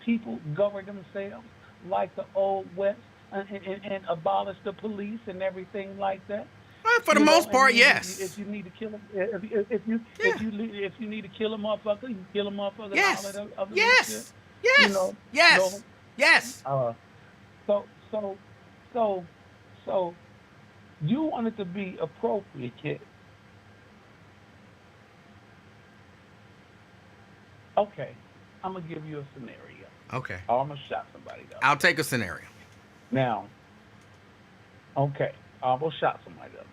people govern themselves like the old West and abolish the police and everything like that? For the most part, yes. If you need to kill him, if you need to kill a motherfucker, you kill a motherfucker. Yes. And all that other Yes. shit. Yes. Yes. Yes. So you want it to be appropriate, kid. Okay, I'm gonna give you a scenario. Okay. Or I'm gonna shot somebody up. I'll take a scenario. Now, okay, I almost shot somebody up.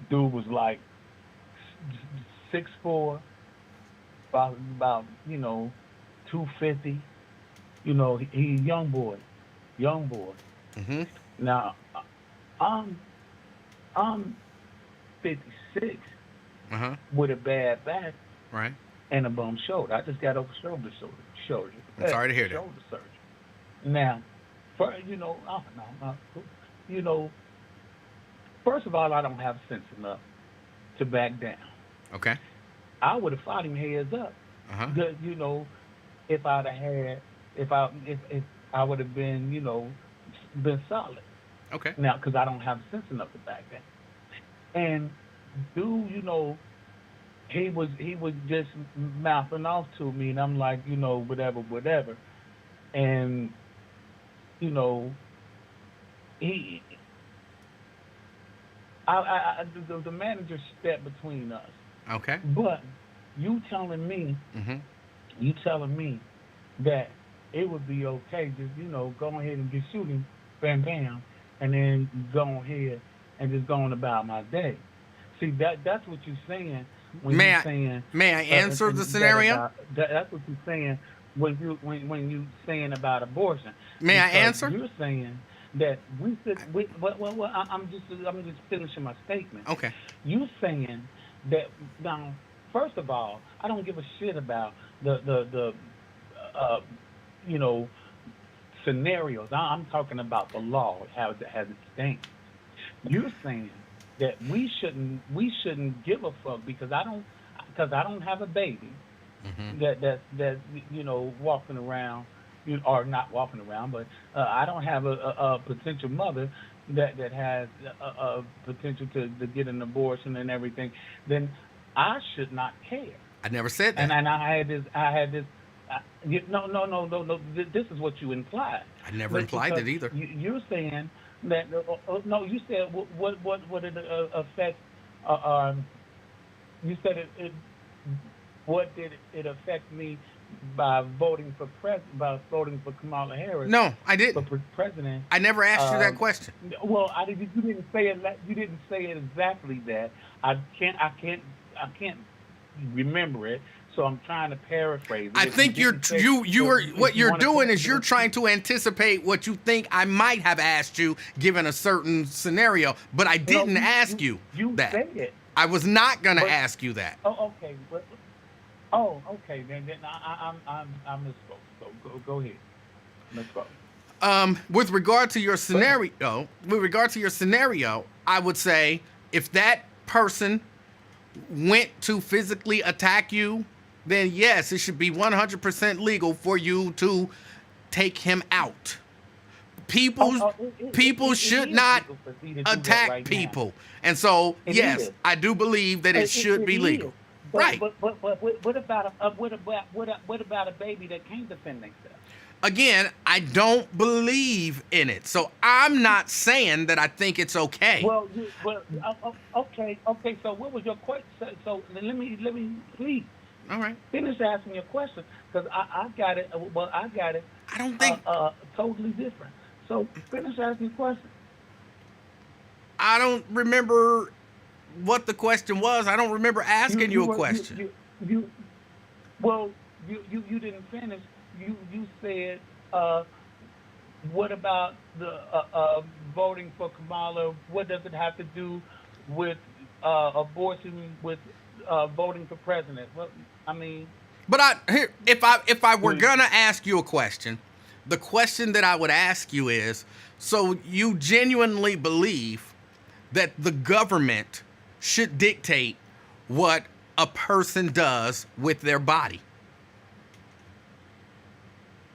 Dude was like 6'4", about 250. He young boy. Mm-hmm. Now, I'm 56 with a bad back Right. and a bum shoulder. I just got over shoulder. I'm sorry to hear that. Shoulder surgery. Now, first of all, I don't have sense enough to back down. Okay. I would have fought him heads up. If I would have been, been solid. Okay. Now, because I don't have sense enough to back down. And dude, he was just mouthing off to me, and I'm like, whatever. And the manager stepped between us. Okay. But you telling me that it would be okay, just go ahead and just shoot him, bam, bam, and then go ahead and just go on about my day. See, that's what you're saying. May I answer the scenario? That's what you're saying when you saying about abortion. May I answer? You're saying that we should. I'm just finishing my statement. Okay. You saying that now? First of all, I don't give a shit about the scenarios. I'm talking about the law, how it stands. You're saying that we shouldn't give a fuck because I don't have a baby that's walking around, or not walking around, but I don't have a potential mother that has a potential to get an abortion and everything. Then I should not care. I never said that. And I had this. No. This is what you implied. I never implied that either. You're saying that no. You said what it affect. You said it. What did it affect me by voting for Kamala Harris? No, I didn't. For president. I never asked you that question. Well, you didn't say it. You didn't say it exactly that. I can't remember it. So I'm trying to paraphrase it. I think you're trying to anticipate what you think I might have asked you given a certain scenario, but I didn't ask you that. You said it. I was not going to ask you that. Oh, okay. Okay. Then I misspoke. So go ahead. Misspoke. With regard to your scenario, I would say if that person went to physically attack you, then yes, it should be 100% legal for you to take him out. People should not attack people. And so, yes, I do believe that it should be legal. Right. But what about a baby that can't defend themselves? Again, I don't believe in it. So I'm not saying that I think it's okay. Well, okay. So what was your question? So let me please All right. finish asking your question because I got it. Well, I got it. I don't think Totally different. So finish asking your question. I don't remember what the question was. I don't remember asking you a question. Well, you didn't finish. You said, what about the voting for Kamala? What does it have to do with abortion? With voting for president? Well, I mean, But if I were gonna ask you a question, the question that I would ask you is: so you genuinely believe that the government should dictate what a person does with their body?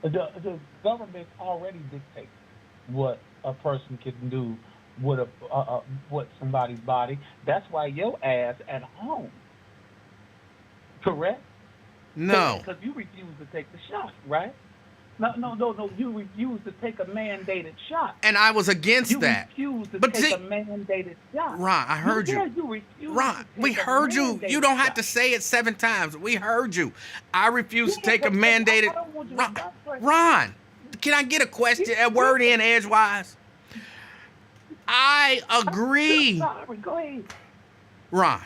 the government already dictates what a person can do with with somebody's body. That's why your ass at home, correct? No. Because you refuse to take the shot, right? No. You refuse to take a mandated shot. And I was against that. You refuse to But take see- a mandated shot. Ron, I heard you. You refuse Ron, to we take a heard you. mandated You don't have shot. to say it 7 times. We heard you. I refuse to Yeah, take a but mandated. I don't want you to downplay. Ron, can I get a question, a word in edgewise? I agree, Sorry, go ahead. Ron.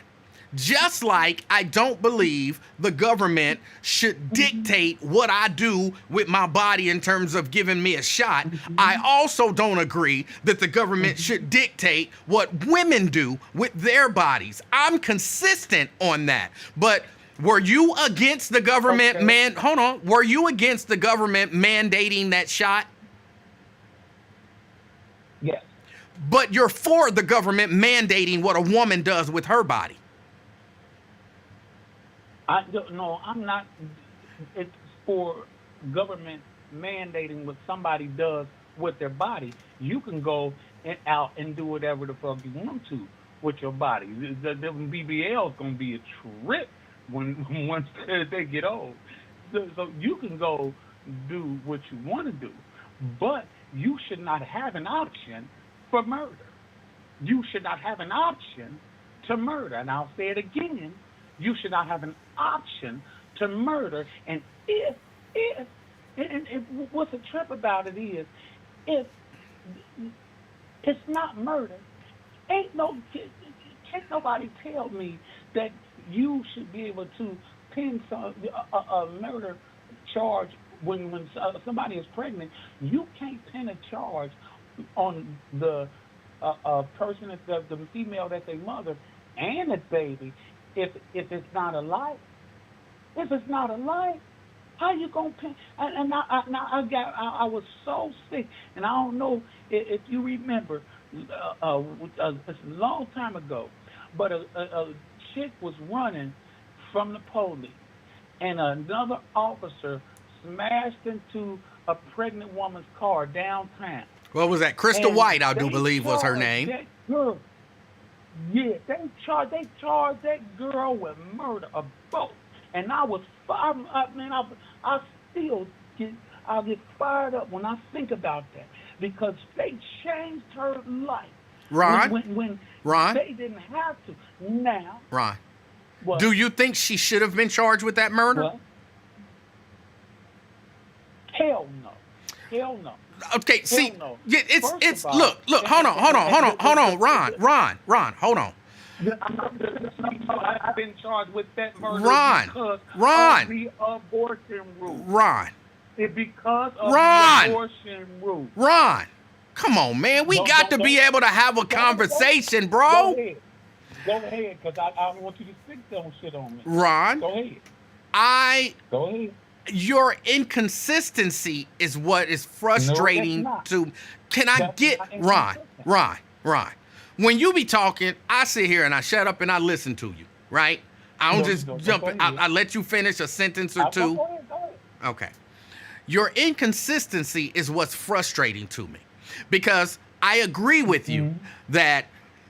Just like I don't believe the government should dictate what I do with my body in terms of giving me a shot, I also don't agree that the government should dictate what women do with their bodies. I'm consistent on that. But were you against the government Okay. Hold on. Were you against the government mandating that shot? Yes. But you're for the government mandating what a woman does with her body. No, I'm not. It's for government mandating what somebody does with their body. You can go out and do whatever the fuck you want to with your body. The BBL is gonna be a trip once they get old. So you can go do what you want to do, but you should not have an option for murder. You should not have an option to murder. And I'll say it again. You should not have an option to murder. And if what's the trip about it is, if it's not murder, can't nobody tell me that you should be able to pin a murder charge when somebody is pregnant. You can't pin a charge on the person, the female that's a mother and a baby. If it's not a life, how you gonna pay? And I was so sick, and I don't know if you remember, it's a long time ago, but a chick was running from the police, and another officer smashed into a pregnant woman's car downtown. What was that? Crystal And I do they believe was her charged name. that girl. Yeah, they charged that girl with murder of both. And I get fired up when I think about that because they changed her life. Ron? When Ron? they didn't have to. Now, Ron, what? do you think she should have been charged with that murder? What? Hell no. Hell no. Okay, see, no. yeah, First it's of all- look, hold on, Ron, hold on. I've been charged with that murder Ron, because Ron. of the abortion rule. Ron, It's because of Ron. the abortion rule. Ron, come on, man, we got to be able to have a conversation, bro. Go ahead, because I don't want you to stick some shit on me. Ron, Go ahead. Go ahead. your inconsistency is what is frustrating No, that's to. Can I That's get not Ron? When you be talking, I sit here and I shut up and I listen to you, right? I don't just jump. go ahead. I let you finish a sentence or two. Go ahead. Okay. Your inconsistency is what's frustrating to me because I agree with you that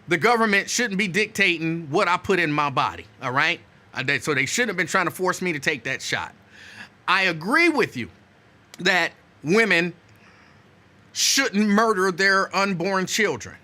the government shouldn't be dictating what I put in my body, all right? So they shouldn't have been trying to force me to take that shot. I agree with you that women shouldn't murder their unborn children.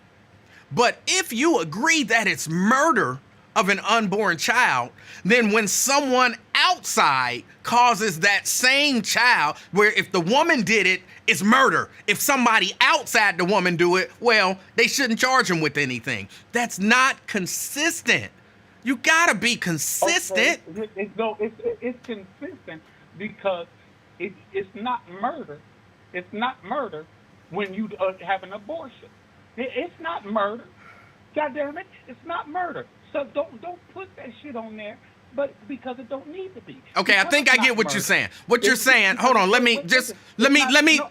But if you agree that it's murder of an unborn child, then when someone outside causes that same child, where if the woman did it, it's murder. If somebody outside the woman do it, well, they shouldn't charge them with anything. That's not consistent. You gotta be consistent. Okay. It's consistent because it's not murder. It's not murder when you have an abortion. It's not murder. God damn it, it's not murder. So don't put that shit on there, but because it don't need to be. Okay, I think I get what you're saying. What you're saying, hold on, let me,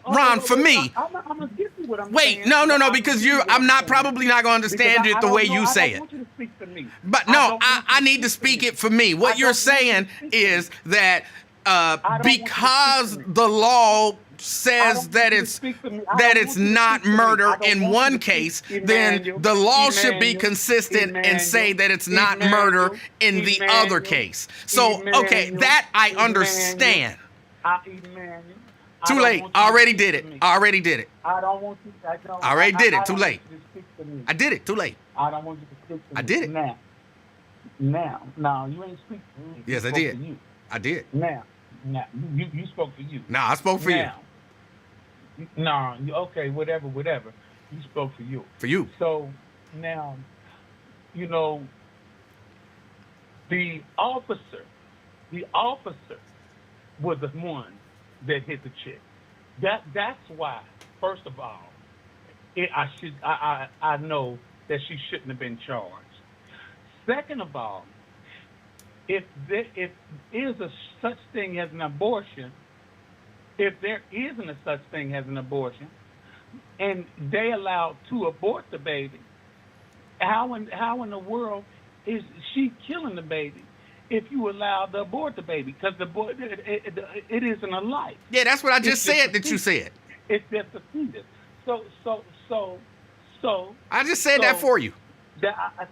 Ron, for me. I'm gonna give you what I'm Wait, saying. no, because I'm not probably not gonna understand it the way you say it. I want you to speak for me. But no, I need to speak it for me. What you're saying is that because the law says that it's not murder in one case, then the law should be consistent and say that it's not murder in the other case. So, okay, that I understand. Too late. I already did it. I don't want you. I already did it. Too late. I did it. Too late. I don't want you to speak to me. I did it. Now, you ain't speaking to me. Yes, I did. I did. Now, you spoke for you. Nah, I spoke for you. No, okay, whatever. You spoke for you. For you. So now, the officer was the one that hit the chick. That's why. First of all, I know that she shouldn't have been charged. Second of all, if there is a such thing as an abortion, if there isn't a such thing as an abortion, and they allow to abort the baby, how in the world is she killing the baby if you allow to abort the baby? Because it isn't a life. Yeah, that's what I just said that you said. It's just a fetus. So. I just said that for you. I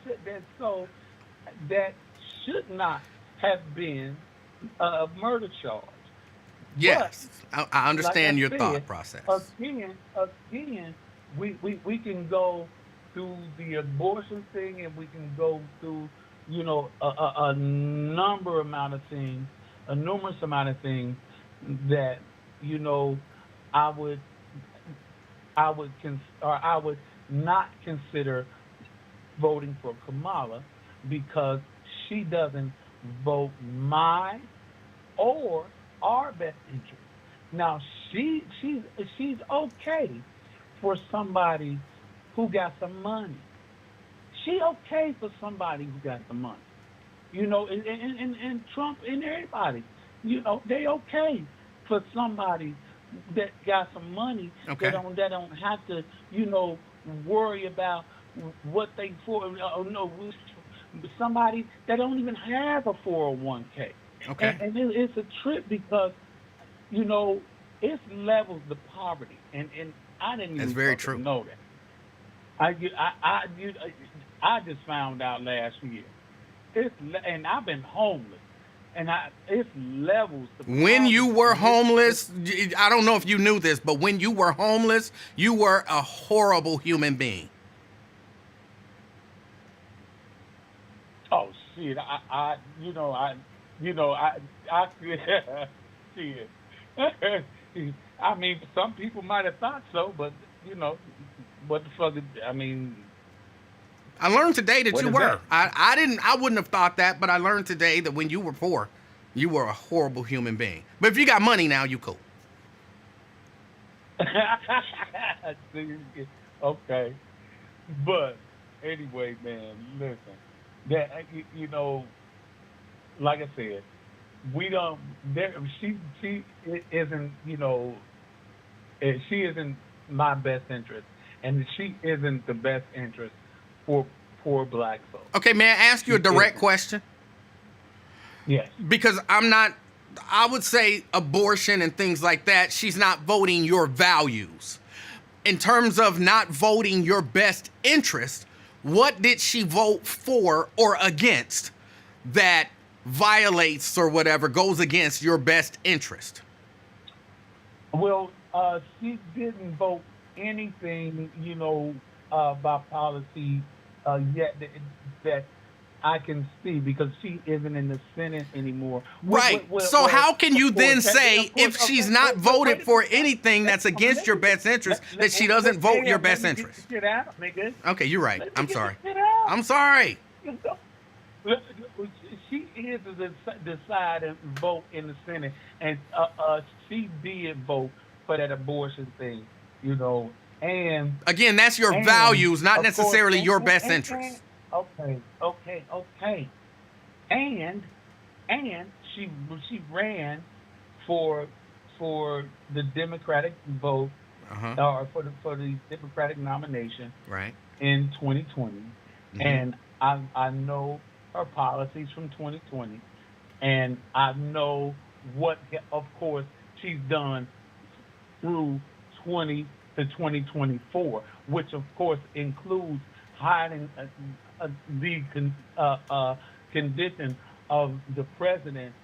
said that. So that should not have been a murder charge. Yes, but, I understand your said, thought process. Again, we can go through the abortion thing, and we can go through, a numerous amount of things that, I would not consider voting for Kamala because she doesn't vote my or our best interest. Now she's okay for somebody who got some money. She okay for somebody who got some money. And Trump and everybody, they okay for somebody that got some money. Okay. That don't have to, worry about what they for. No, somebody that don't even have a 401k. Okay. And it's a trip because, it's levels to poverty, and I didn't even That's very true. know that. I just found out last year. And I've been homeless, and it's levels to poverty. When you were homeless, I don't know if you knew this, but when you were homeless, you were a horrible human being. Oh shit! I shit. I mean, some people might have thought so, but what the fuck? I learned today that you were. That? I wouldn't have thought that, but I learned today that when you were poor, you were a horrible human being. But if you got money now, you cool. Okay, but anyway, man, listen. That like I said, we don't. She isn't. She isn't my best interest, and she isn't the best interest for poor black folks. Okay, may I ask you a direct question? Yes. Because I would say abortion and things like that, she's not voting your values. In terms of not voting your best interest, what did she vote for or against that violates or whatever, goes against your best interest? Well, she didn't vote anything, by policy yet that I can see because she isn't in the Senate anymore. Right. So how can you then say if she's not voted for anything that's against your best interest that she doesn't vote your best interest? Get out, nigga. Okay, you're right. I'm sorry. Get out. I'm sorry. She is to decide and vote in the Senate, and she did vote for that abortion thing, and Again, that's your values, not of course, necessarily your best interest. Okay. And she ran for the Democratic vote or for the Democratic nomination Right. in 2020, and I know her policies from 2020, and I know what, of course, she's done through 2024, which of course includes hiding the condition of the president,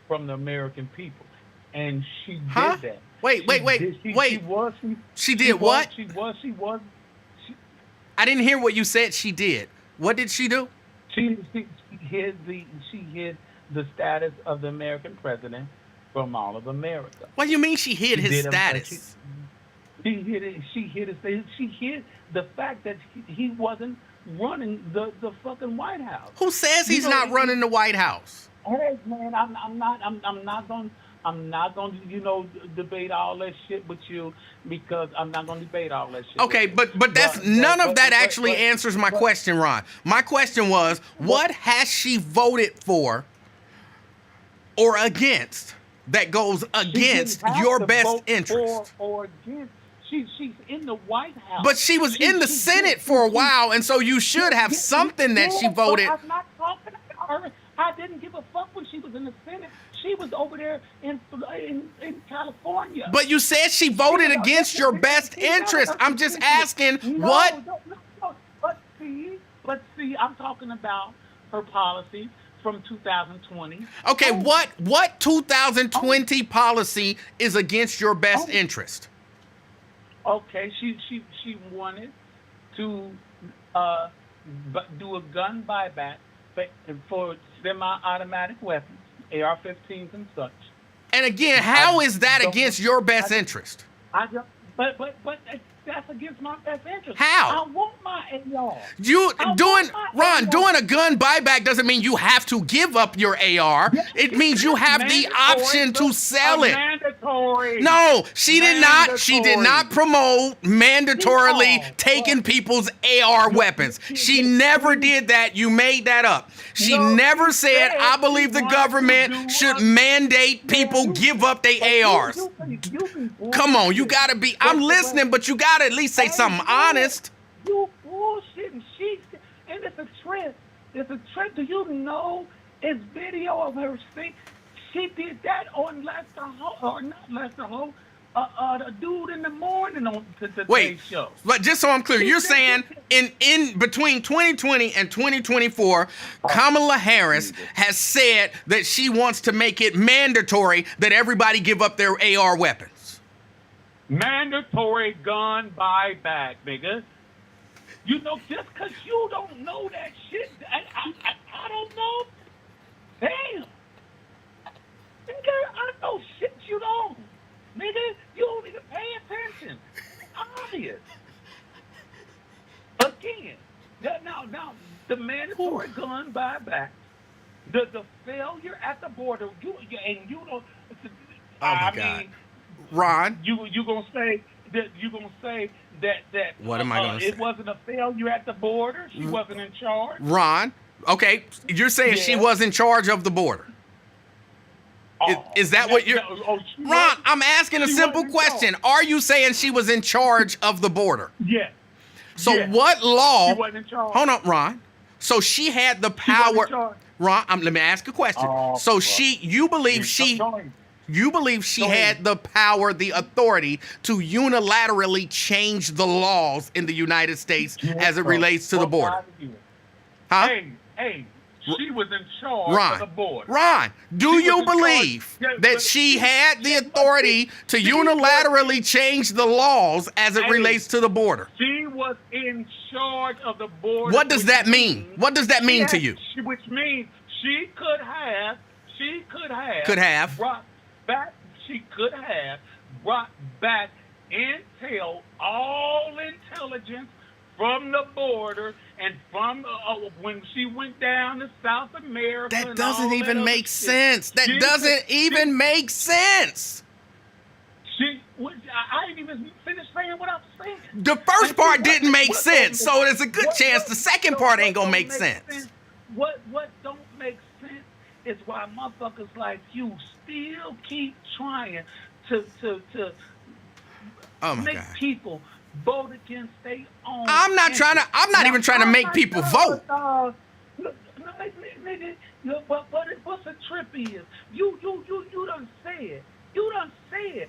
from the American people, and she did that. Wait. She did what? She was. I didn't hear what you said she did. What did she do? She hid the status of the American president from all of America. What do you mean she hid his did status? She hid it. She hid the fact that he wasn't running the fucking White House. Who says he's not running the White House? Hey man, I'm not going to debate all that shit with you because I'm not going to debate all that shit. Okay, but that's none of that actually answers my question, Ron. My question was, what has she voted for or against that goes against your best interest? Or against. She's in the White House. But she was in the Senate for a while, and so you should have something that she voted. I'm not talking about her. I didn't give a fuck when she was in the Senate. She was over there in California. But you said she voted against your best interest. I'm just asking what. No. But see, I'm talking about her policies from 2020. Okay, what 2020 policy is against your best interest? Okay, she wanted to do a gun buyback for semi-automatic weapons, AR-15s and such. And again, how is that against your best interest? But that's against my best interest. How? I want my AR. Doing a gun buyback doesn't mean you have to give up your AR. It means you have the option to sell it. Mandatory. No, she did not. She did not promote mandatorily taking people's AR weapons. She never did that. You made that up. She never said, I believe the government should mandate people give up their ARs. Come on, you gotta be. I'm listening, but you gotta at least say something honest. You bullshitting. And it's a trend. It's a trend. Do you know it's video of her saying she did that on Lester Holt, or not Lester Holt, the dude in the morning on the Today Show. But just so I'm clear, you're saying in between 2020 and 2024, Kamala Harris has said that she wants to make it mandatory that everybody give up their AR weapons. Mandatory gun buyback, nigga. Just because you don't know that shit, I don't know. Damn. Nigga, I know shit you don't. Nigga, you don't even pay attention. Obvious. Again, now the mandatory gun buyback, the failure at the border, you don't. Oh my God. Ron, you gonna say that what am I gonna say? It wasn't a failure at the border. She wasn't in charge. Ron, okay, you're saying she was in charge of the border. Is that what you're... Ron, I'm asking a simple question. Are you saying she was in charge of the border? Yes. So what law... She wasn't in charge. Hold on, Ron. So she had the power... Ron, let me ask a question. So you believe she had the power, the authority to unilaterally change the laws in the United States as it relates to the border? Huh? Hey, she was in charge of the border. Ron, do She you was in charge. believe Yeah, that but she had the authority to unilaterally change the laws as it Hey. relates to the border? She was in charge of the border. What does which that mean? means What does that she mean to had- you? Which means she could have Could have. brought back. She could have brought back intel, all intelligence from the border and from when she went down to South America. That and doesn't all even other make shit. sense. That She doesn't could- even make sense. I didn't even finish saying what I was saying. The first part What- didn't make what sense, don't- so there's a good what- chance the second part ain't gonna don't make sense. What don't make sense is why motherfuckers like you still keep trying to Oh my make God. people vote against their own. I'm not even trying to make people vote. What's the trip is? You done said. You done said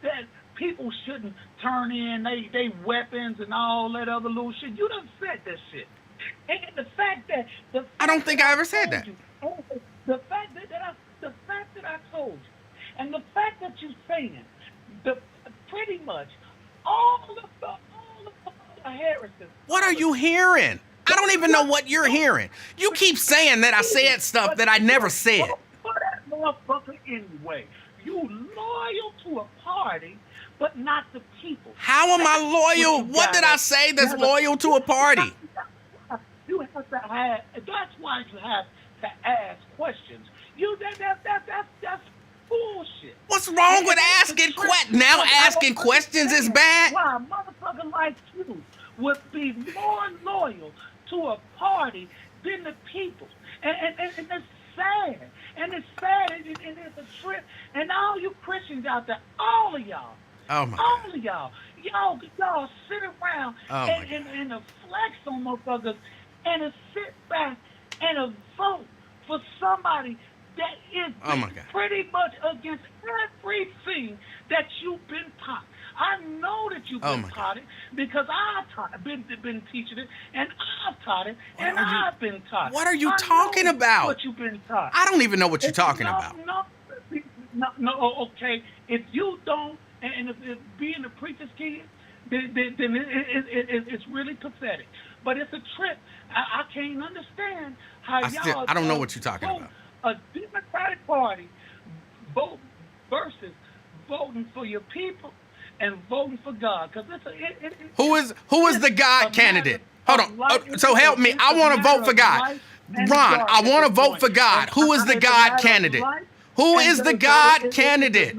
that people shouldn't turn in they weapons and all that other little shit. You done said that shit. And the fact that I don't think I ever said that. The fact that I told you, and the fact that you saying pretty much all of the Harrison. What are you hearing? I don't even know what you're hearing. You keep saying that I said stuff that I never said. For that motherfucker anyway. You loyal to a party, but not the people. How am I loyal? What did I say that's loyal to a party? You have to have. That's why you have to ask questions. That's bullshit. What's wrong with asking questions? Now asking questions is bad? Why a motherfucker like you would be more loyal to a party than the people. And it's sad. And it's sad. And it's a trip. And all you Christians out there, all of y'all. Oh my all God. of y'all sit around Oh my and flex on motherfuckers and to sit back and to vote for somebody that is Oh my God. pretty much against everything that you've been taught. I know that you've Oh been my God. taught it because I've been teaching it, and I've taught it, What and are you- I've been taught. what are you I know talking about? What you've been taught. I don't even know what you're talking No, about. No, okay. If you don't, and if being a preacher's kid, then it's really pathetic. But it's a trip. I can't understand how y'all. I don't know what you're talking vote about. A Democratic Party vote versus voting for your people and voting for God. Because Who is the God candidate? Hold on. So help me. I want to vote for God. Ron, I want to vote for God. Who is the God candidate? Who is the God candidate?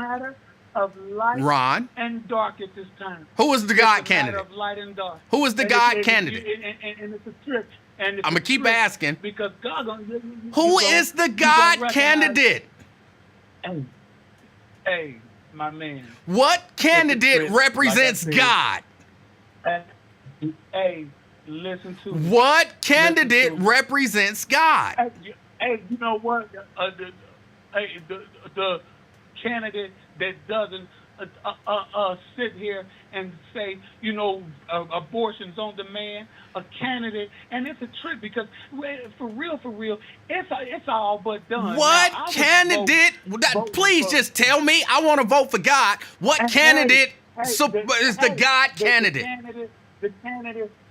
Of light Ron. and dark at this time. Who is the It's a God matter candidate? of light and dark. Who is the And God it's- candidate? And it's a trick. And it's I'ma a keep trick asking. because God gonna. Who is the God candidate? Hey, my man. What candidate trick, represents like I God? Hey, listen to me. What candidate to me. represents God? Hey, you know what? The candidate that doesn't sit here and say, abortion's on demand, a candidate, and it's a trick because for real, it's all but done. What Now, I would candidate? vote Please for- just tell me. I want to vote for God. What Hey, candidate hey, is the God candidate?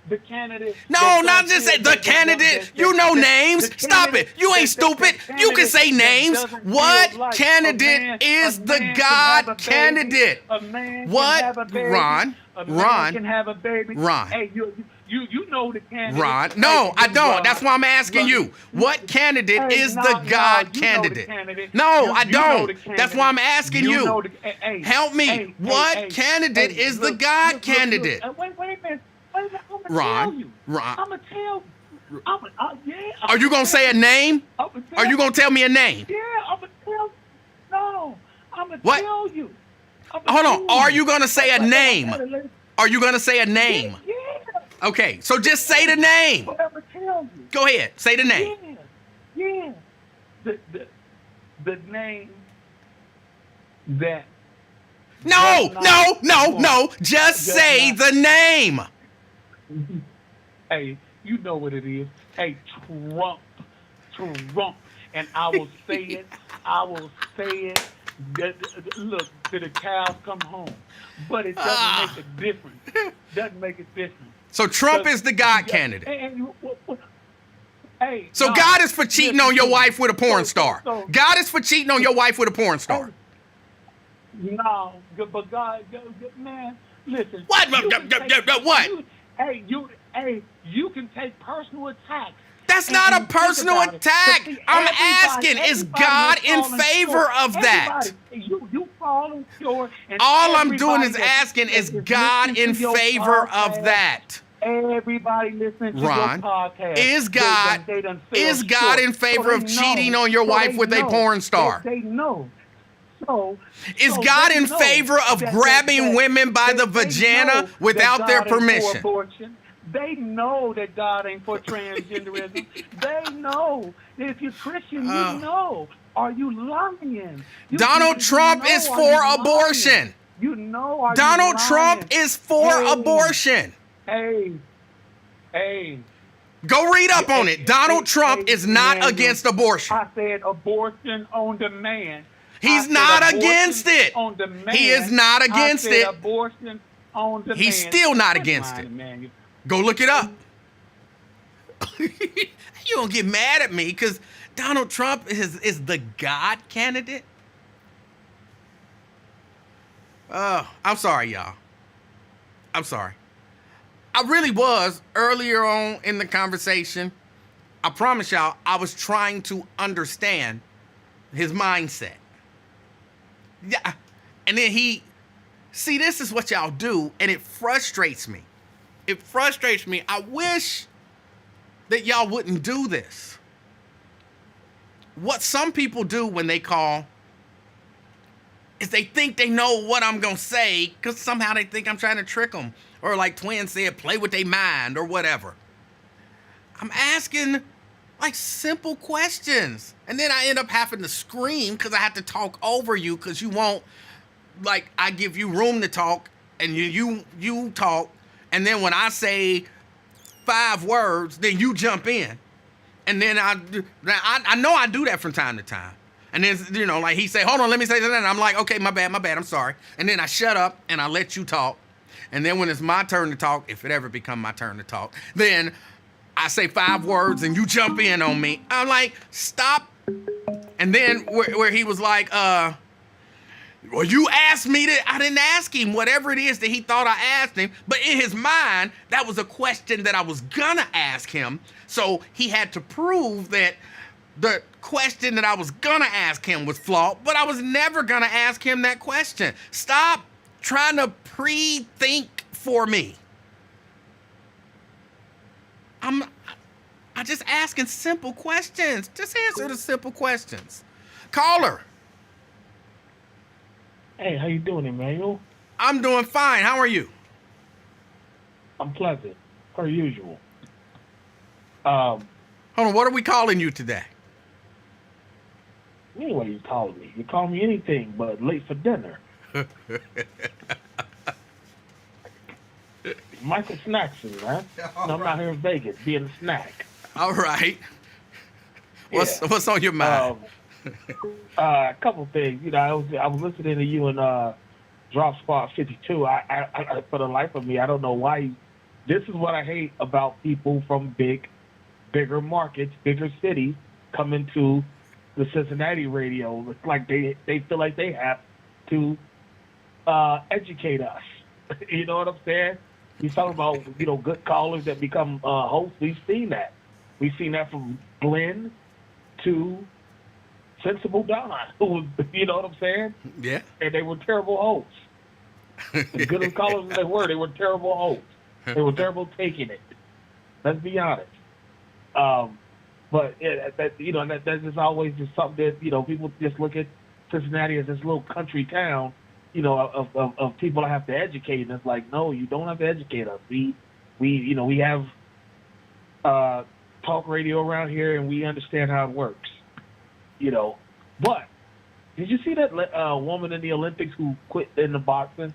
The candidate. No, not just say the candidate. You know names. Stop it. You ain't stupid. You can say names. What candidate is the God candidate? A man What? can have a baby. Ron, A man Ron, can have a baby. Ron. Hey, you know the candidate. Ron. No, Hey, I don't. Ron. That's why I'm asking Ron. you. What candidate Hey, is no, the no, God you know the candidate? candidate. No, You- I you know the don't. That's why I'm asking You you. know the- hey, Help me. hey, What hey, candidate hey, is the look, God look, candidate? Wait a minute. I'm gonna Ron, tell you. Ron. I'm gonna tell you. Are you going to say a name? I'ma Are you going to tell me a name? Yeah, I'm gonna tell. No, I'm gonna What? tell you. Hold on. Are you going to say a name? Are you going to say a name? Yeah. Okay, so just say the name. I'm gonna tell you. Go ahead. Say the name. Yeah. The name that. No. Just say the name. Hey, you know what it is. Hey, Trump. Trump. And I will say it. I will say it. Look, till the cows come home. But it doesn't make a difference. Doesn't make a difference. So Trump is the God candidate. Hey, So no, God is for cheating on your wife with a porn so- star. so- God is for cheating on your wife with a porn star. No, but God, man, listen. What? You can take- What? You can take personal attacks. That's and- not a and think personal about it. attack. But see, I'm everybody- asking, is everybody God is in falling favor short. of that? Everybody, you falling short. And All I'm doing is everybody that- asking, that is is God listening in to your favor of podcast, that? Everybody listening to Ron, your podcast. is God they done fell is God short. in favor So of they cheating know. on your So wife they with a know. porn star? They know. So Is so God they in know favor of that- grabbing that- women by the they vagina know without that their God ain't for permission? abortion. They know that God ain't for transgenderism. They know. If you're Christian, you know. Are you lying? Donald Trump is are for you lying? abortion. You know, are Donald you Trump lying? is for Hey. abortion. Hey. Go read up on it. Donald Hey, Trump hey, is not Emanuel, against abortion. I said abortion on demand. He's I said not abortion against it. On demand. He is not against I said it. Abortion on demand. He's still not Quit against lying, it. Emanuel. Go look it up. You don't get mad at me because Donald Trump is the God candidate. Oh, I'm sorry, y'all. I'm sorry. I really was earlier on in the conversation. I promise y'all, I was trying to understand his mindset. Yeah. And then see, this is what y'all do, and it frustrates me. It frustrates me. I wish that y'all wouldn't do this. What some people do when they call is they think they know what I'm going to say because somehow they think I'm trying to trick them. Or like Twin said, play with their mind or whatever. I'm asking like simple questions. And then I end up having to scream because I have to talk over you because you won't, like, I give you room to talk and you talk. And then when I say 5 words, then you jump in. And then I know I do that from time to time. And then, you know, like he say, hold on, let me say that. And I'm like, okay, my bad, I'm sorry. And then I shut up and I let you talk. And then when it's my turn to talk, if it ever become my turn to talk, then I say 5 words and you jump in on me. I'm like, stop. And then where he was like, well, you asked me I didn't ask him whatever it is that he thought I asked him. But in his mind, that was a question that I was gonna ask him. So he had to prove that the question that I was gonna ask him was flawed, but I was never gonna ask him that question. Stop trying to pre-think for me. I'm just asking simple questions. Just answer the simple questions. Caller. Hey, how you doing, Emmanuel? I'm doing fine. How are you? I'm pleasant, per usual. Hold on, what are we calling you today? Anyway, you call me. You call me anything but late for dinner. Michael Snackson, man. No, I'm out here in Vegas being a snack. All right. What's on your mind? A couple things. You know, I was listening to you in Drop Spot 52. I for the life of me, I don't know why. This is what I hate about people from bigger markets, bigger cities coming to the Cincinnati radio. It's like they feel like they have to educate us. You know what I'm saying? He's talking about, you know, good callers that become hosts. We've seen that. We've seen that from Glenn to Sensible Don, who was, you know what I'm saying? Yeah. And they were terrible hosts. As good as callers as they were terrible hosts. They were terrible taking it. Let's be honest. But that's just always just something that, you know, people just look at Cincinnati as this little country town, you know, of people I have to educate. And it's like, no, you don't have to educate us. We have talk radio around here, and we understand how it works. You know, but did you see that woman in the Olympics who quit in the boxing?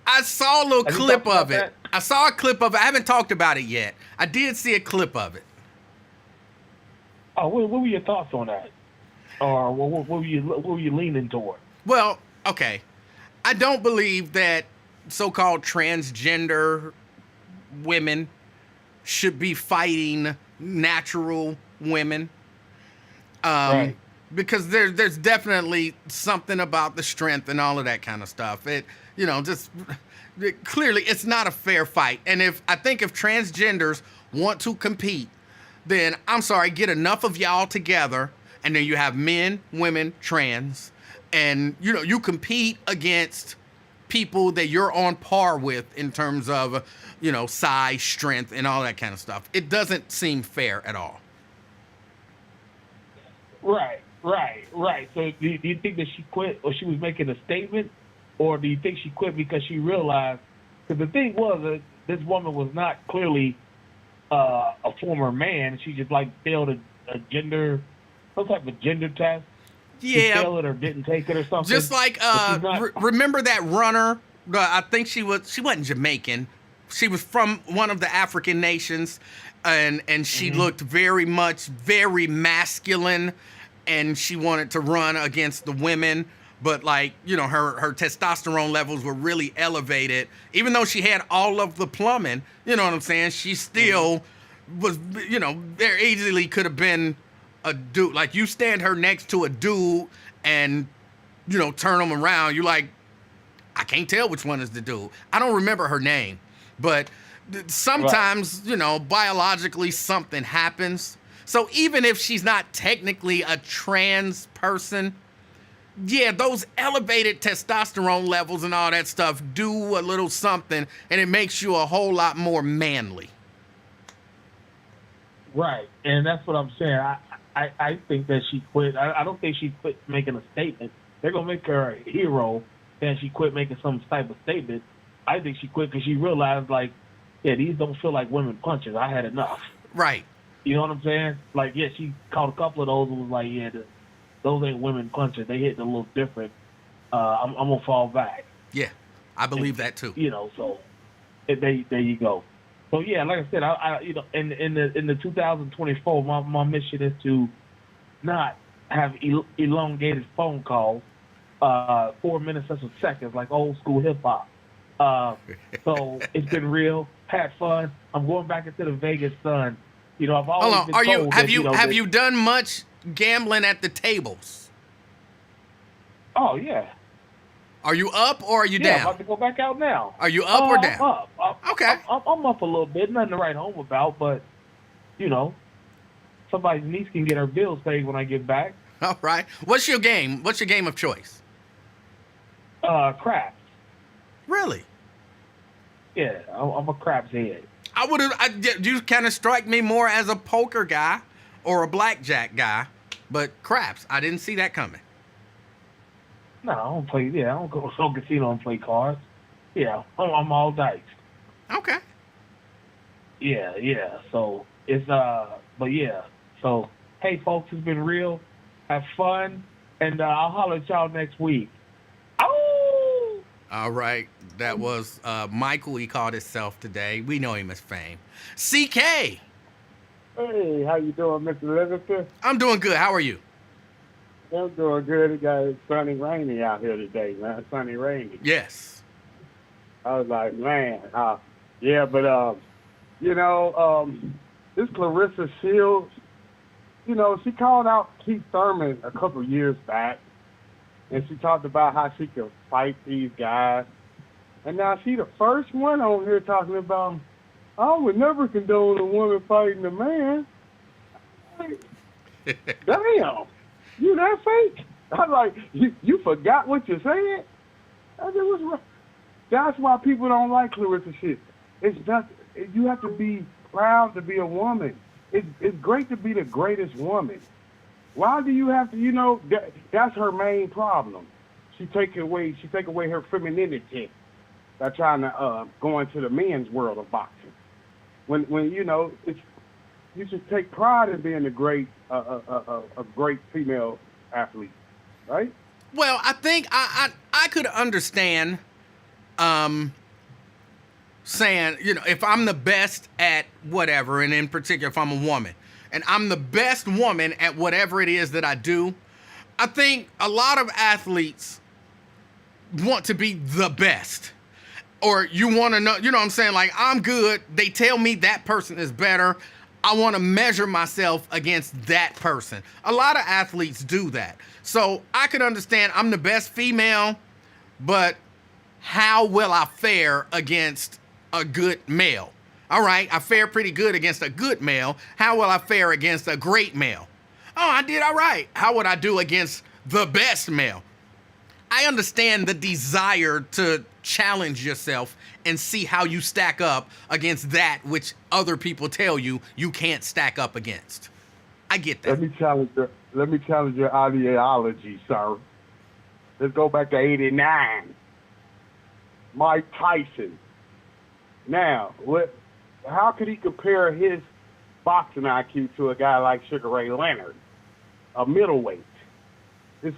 I saw a little Have you clip talked of about it. that? I saw a clip of it. I haven't talked about it yet. I did see a clip of it. Oh, what were your thoughts on that? Or what were you leaning toward? Well, okay. I don't believe that so-called transgender women should be fighting natural women. Right. Because there's definitely something about the strength and all of that kind of stuff. Clearly it's not a fair fight. And if transgenders want to compete, then I'm sorry, get enough of y'all together, and then you have men, women, trans, and you compete against people that you're on par with in terms of size, strength, and all that kind of stuff. It doesn't seem fair at all. Right. So do you think that she quit or she was making a statement, or do you think she quit because she realized? Because the thing was that this woman was not clearly a former man. She just failed a gender, some type of gender test. She failed it or didn't take it or something. Just like remember that runner? I think she wasn't Jamaican. She was from one of the African nations, and she looked very masculine, and she wanted to run against the women, but her testosterone levels were really elevated. Even though she had all of the plumbing, you know what I'm saying? She still was, there easily could have been a dude. Like, you stand her next to a dude and, turn them around. You're like, I can't tell which one is the dude. I don't remember her name, but sometimes, biologically something happens. So even if she's not technically a trans person, yeah, those elevated testosterone levels and all that stuff do a little something, and it makes you a whole lot more manly. Right, and that's what I'm saying. I think that she quit. I don't think she quit making a statement. They're going to make her a hero, and she quit making some type of statement. I think she quit because she realized, these don't feel like women punches. I had enough. Right. You know what I'm saying? She caught a couple of those and was like, those ain't women punches. They hitting a little different. I'm going to fall back. Yeah, I believe that too. So there you go. So yeah, like I said, I in the 2024, my mission is to not have elongated phone calls, 4 minutes and some seconds like old school hip hop. So it's been real, had fun. I'm going back into the Vegas Sun. I've always been told have you done much gambling at the tables? Oh yeah. Are you up or are you down? I'm about to go back out now. Are you up or down? I'm up. Okay. I'm up a little bit. Nothing to write home about, but somebody's niece can get her bills paid when I get back. All right. What's your game? What's your game of choice? Craps. Really? Yeah, I'm a craps head. You kind of strike me more as a poker guy or a blackjack guy, but craps, I didn't see that coming. No, I don't play. Yeah, I don't go to some casino and play cards. Yeah, I'm all dice. Okay. Yeah. So it's but yeah. So hey, folks, it's been real. Have fun, and I'll holler at y'all next week. Oh. All right, that was Michael. He called himself today. We know him as Fame. CK. Hey, how you doing, Mr. Livingston? I'm doing good. How are you? I'm doing good. It got sunny, rainy out here today, man. Sunny, rainy. Yes. I was like, man, yeah, but this Clarissa Shields, she called out Keith Thurman a couple years back, and she talked about how she could fight these guys. And now she the first one on here talking about, I would never condone a woman fighting a man. Damn, you that fake? I'm like, you forgot what you said? I said, what's wrong? That's why people don't like Clarissa shit. It's just, you have to be proud to be a woman. It's great to be the greatest woman. Why do you have to, that's her main problem. She take away her femininity by trying to go into the men's world of boxing. When you should take pride in being a great female athlete, right? Well, I think I could understand saying, if I'm the best at whatever, and in particular if I'm a woman, and I'm the best woman at whatever it is that I do, I think a lot of athletes want to be the best. Or you want to know, you know what I'm saying? Like, I'm good. They tell me that person is better. I want to measure myself against that person. A lot of athletes do that. So I could understand I'm the best female, but how will I fare against a good male? All right, I fare pretty good against a good male. How will I fare against a great male? Oh, I did all right. How would I do against the best male? I understand the desire to challenge yourself and see how you stack up against that which other people tell you you can't stack up against. I get that. Let me challenge your ideology, sir. Let's go back to '89. Mike Tyson. Now, how could he compare his boxing IQ to a guy like Sugar Ray Leonard, a middleweight? It's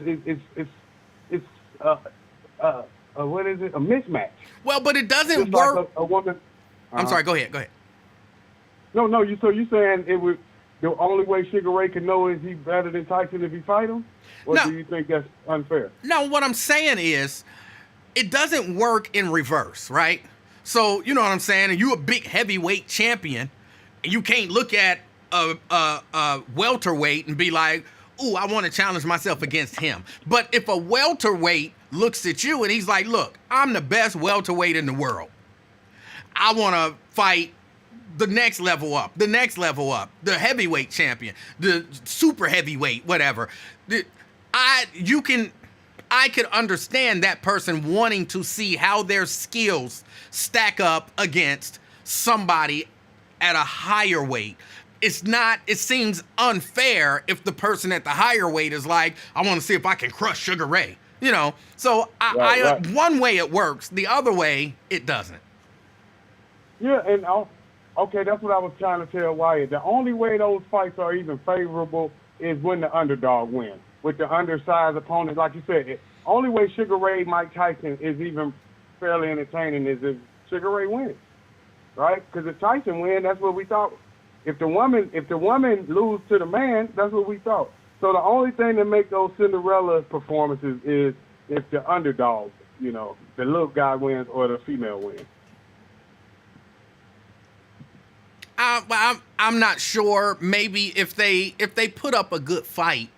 what is it? A mismatch. Well, but it doesn't Just like work. a woman. I'm sorry. Go ahead. No. So you saying it would? The only way Sugar Ray can know is he better than Tyson if he fight him, or No. do you think that's unfair? No, what I'm saying is, it doesn't work in reverse, right? So you know what I'm saying. And you a big heavyweight champion, and you can't look at a welterweight and be like, "Ooh, I want to challenge myself against him." But if a welterweight looks at you and he's like, "Look, I'm the best welterweight in the world. I want to fight the next level up, the heavyweight champion, the super heavyweight, whatever." I could understand that person wanting to see how their skills stack up against somebody at a higher weight. It seems unfair if the person at the higher weight is like, "I want to see if I can crush Sugar Ray." You know, so Right. one way it works, the other way it doesn't. Yeah, and okay, that's what I was trying to tell Wyatt. The only way those fights are even favorable is when the underdog wins. With the undersized opponent, like you said, the only way Sugar Ray, Mike Tyson is even fairly entertaining is if Sugar Ray wins, right? Because if Tyson wins, that's what we thought. If the woman lose to the man, that's what we thought. So the only thing that make those Cinderella performances is if the underdog, the little guy wins or the female wins. I'm not sure. Maybe if they put up a good fight,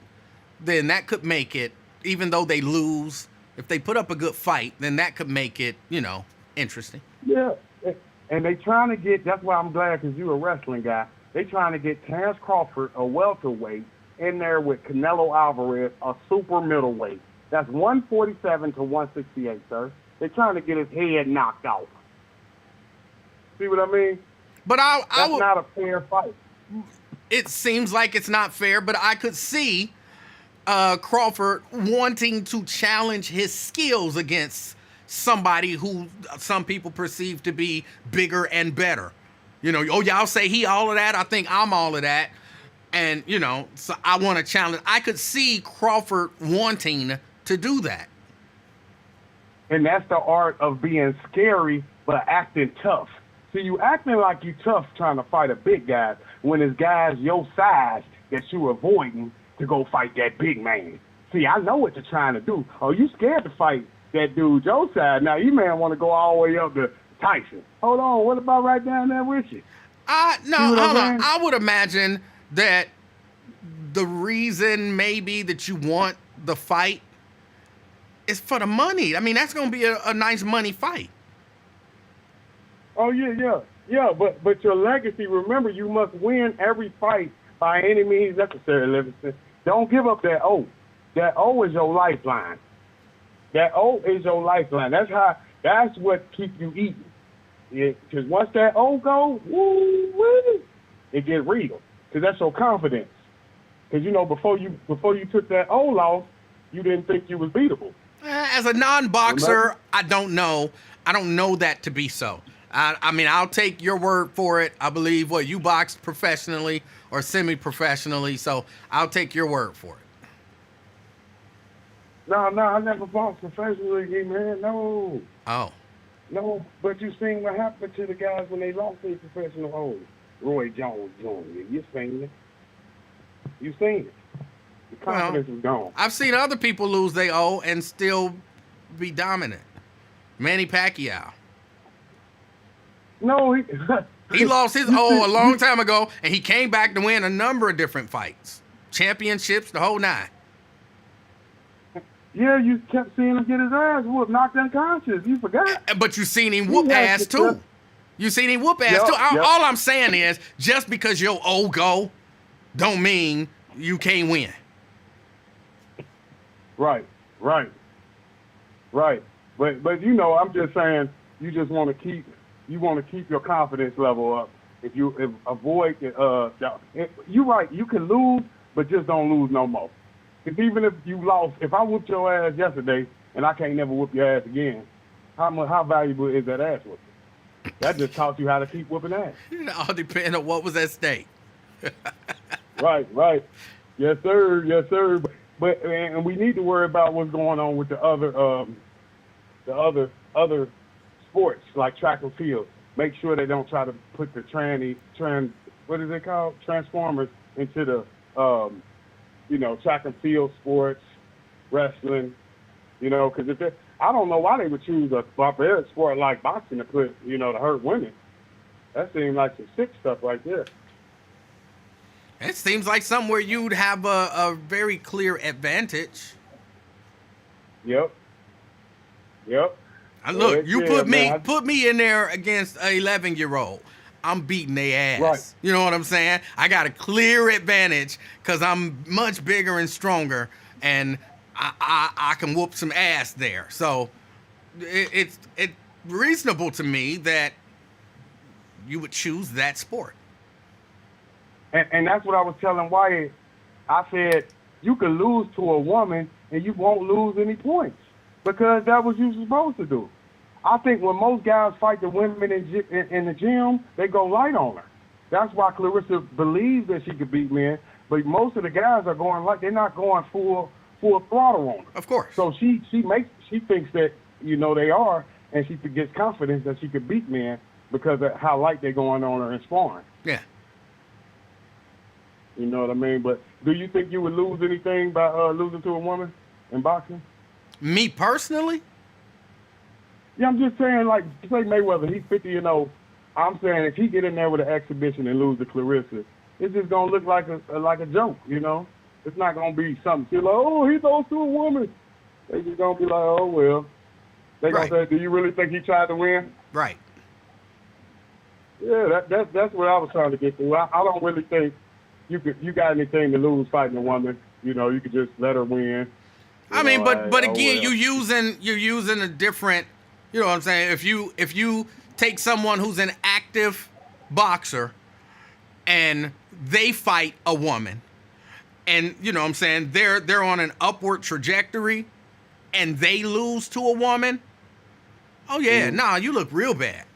then that could make it. Even though they lose, if they put up a good fight, then that could make it, interesting. Yeah, and they trying to get. That's why I'm glad because you're a wrestling guy. They trying to get Terrence Crawford, a welterweight, in there with Canelo Alvarez, a super middleweight. That's 147 to 168, sir. They're trying to get his head knocked off. See what I mean? But That's not a fair fight. It seems like it's not fair, but I could see Crawford wanting to challenge his skills against somebody who some people perceive to be bigger and better. Oh, y'all say he all of that. I think I'm all of that. And, so I want to challenge. I could see Crawford wanting to do that. And that's the art of being scary but acting tough. See, you acting like you tough trying to fight a big guy when it's guys your size that you avoiding to go fight that big man. See, I know what you're trying to do. Oh, you scared to fight that dude your size. Now, you may want to go all the way up to Tyson. Hold on, what about right down there with you? No, hold on. I would imagine that the reason maybe that you want the fight is for the money. I mean, that's going to be a nice money fight. Oh, yeah, but your legacy, remember, you must win every fight by any means necessary, Livingston. Don't give up that O. That O is your lifeline. That's what keeps you eating. Because once that O go, woo, it get real. Because that's your confidence. Because, before you took that O loss, you didn't think you was beatable. As a non-boxer, I don't know that to be so. I mean, I'll take your word for it. I believe you boxed professionally or semi-professionally, so I'll take your word for it. No, I never boxed professionally, man. No. Oh. No, but you seen what happened to the guys when they lost their professional hold. Roy Jones Jr., you seen it. You seen it. The confidence is gone. I've seen other people lose their O and still be dominant. Manny Pacquiao. No, He lost his O a long time ago, and he came back to win a number of different fights. Championships, the whole nine. Yeah, you kept seeing him get his ass whooped, knocked unconscious. You forgot. But you seen him whoop He had ass to too. flip. You seen him whoop ass Yep, too. yep. All I'm saying is, just because your O go, don't mean you can't win. Right. But you know, I'm just saying, you just want to keep your confidence level up. If avoid, you're right. You can lose, but just don't lose no more. Because even if you lost, if I whooped your ass yesterday and I can't never whoop your ass again, how valuable is that ass whooping? That just taught you how to keep whooping ass. It all depends on what was at stake. Right. Yes, sir. But and we need to worry about what's going on with the other sports like track and field. Make sure they don't try to put the what is it called? Transformers into the track and field sports, wrestling. Because I don't know why they would choose a barbaric sport like boxing to put to hurt women. That seems like some sick stuff right there. It seems like somewhere you'd have a very clear advantage. Yep. And look, you man. put me in there against an 11-year-old. I'm beating their ass. Right. You know what I'm saying? I got a clear advantage because I'm much bigger and stronger, and I can whoop some ass there. So it's reasonable to me that you would choose that sport. And that's what I was telling Wyatt. I said, you could lose to a woman and you won't lose any points because that's what you're supposed to do. I think when most guys fight the women in the gym, they go light on her. That's why Clarissa believes that she could beat men, but most of the guys are going light. They're not going full throttle on her. Of course. So she thinks that, they are, and she gets confidence that she could beat men because of how light they're going on her in sparring. Yeah. You know what I mean? But do you think you would lose anything by losing to a woman in boxing? Me personally? Yeah, I'm just saying, like, say Mayweather, he's 50-0. I'm saying if he get in there with an exhibition and lose to Clarissa, it's just gonna look like a joke, It's not gonna be something. She's like, oh, he lost to a woman. They just gonna be like, oh well. They gonna say, do you really think he tried to win? Right. Yeah, that's what I was trying to get to. I don't really think you got anything to lose fighting a woman. You could just let her win. I mean, but again, well. you're using a different. You know what I'm saying? If you take someone who's an active boxer and they fight a woman, and you know what I'm saying, they're on an upward trajectory, and they lose to a woman. Oh yeah, nah, you look real bad.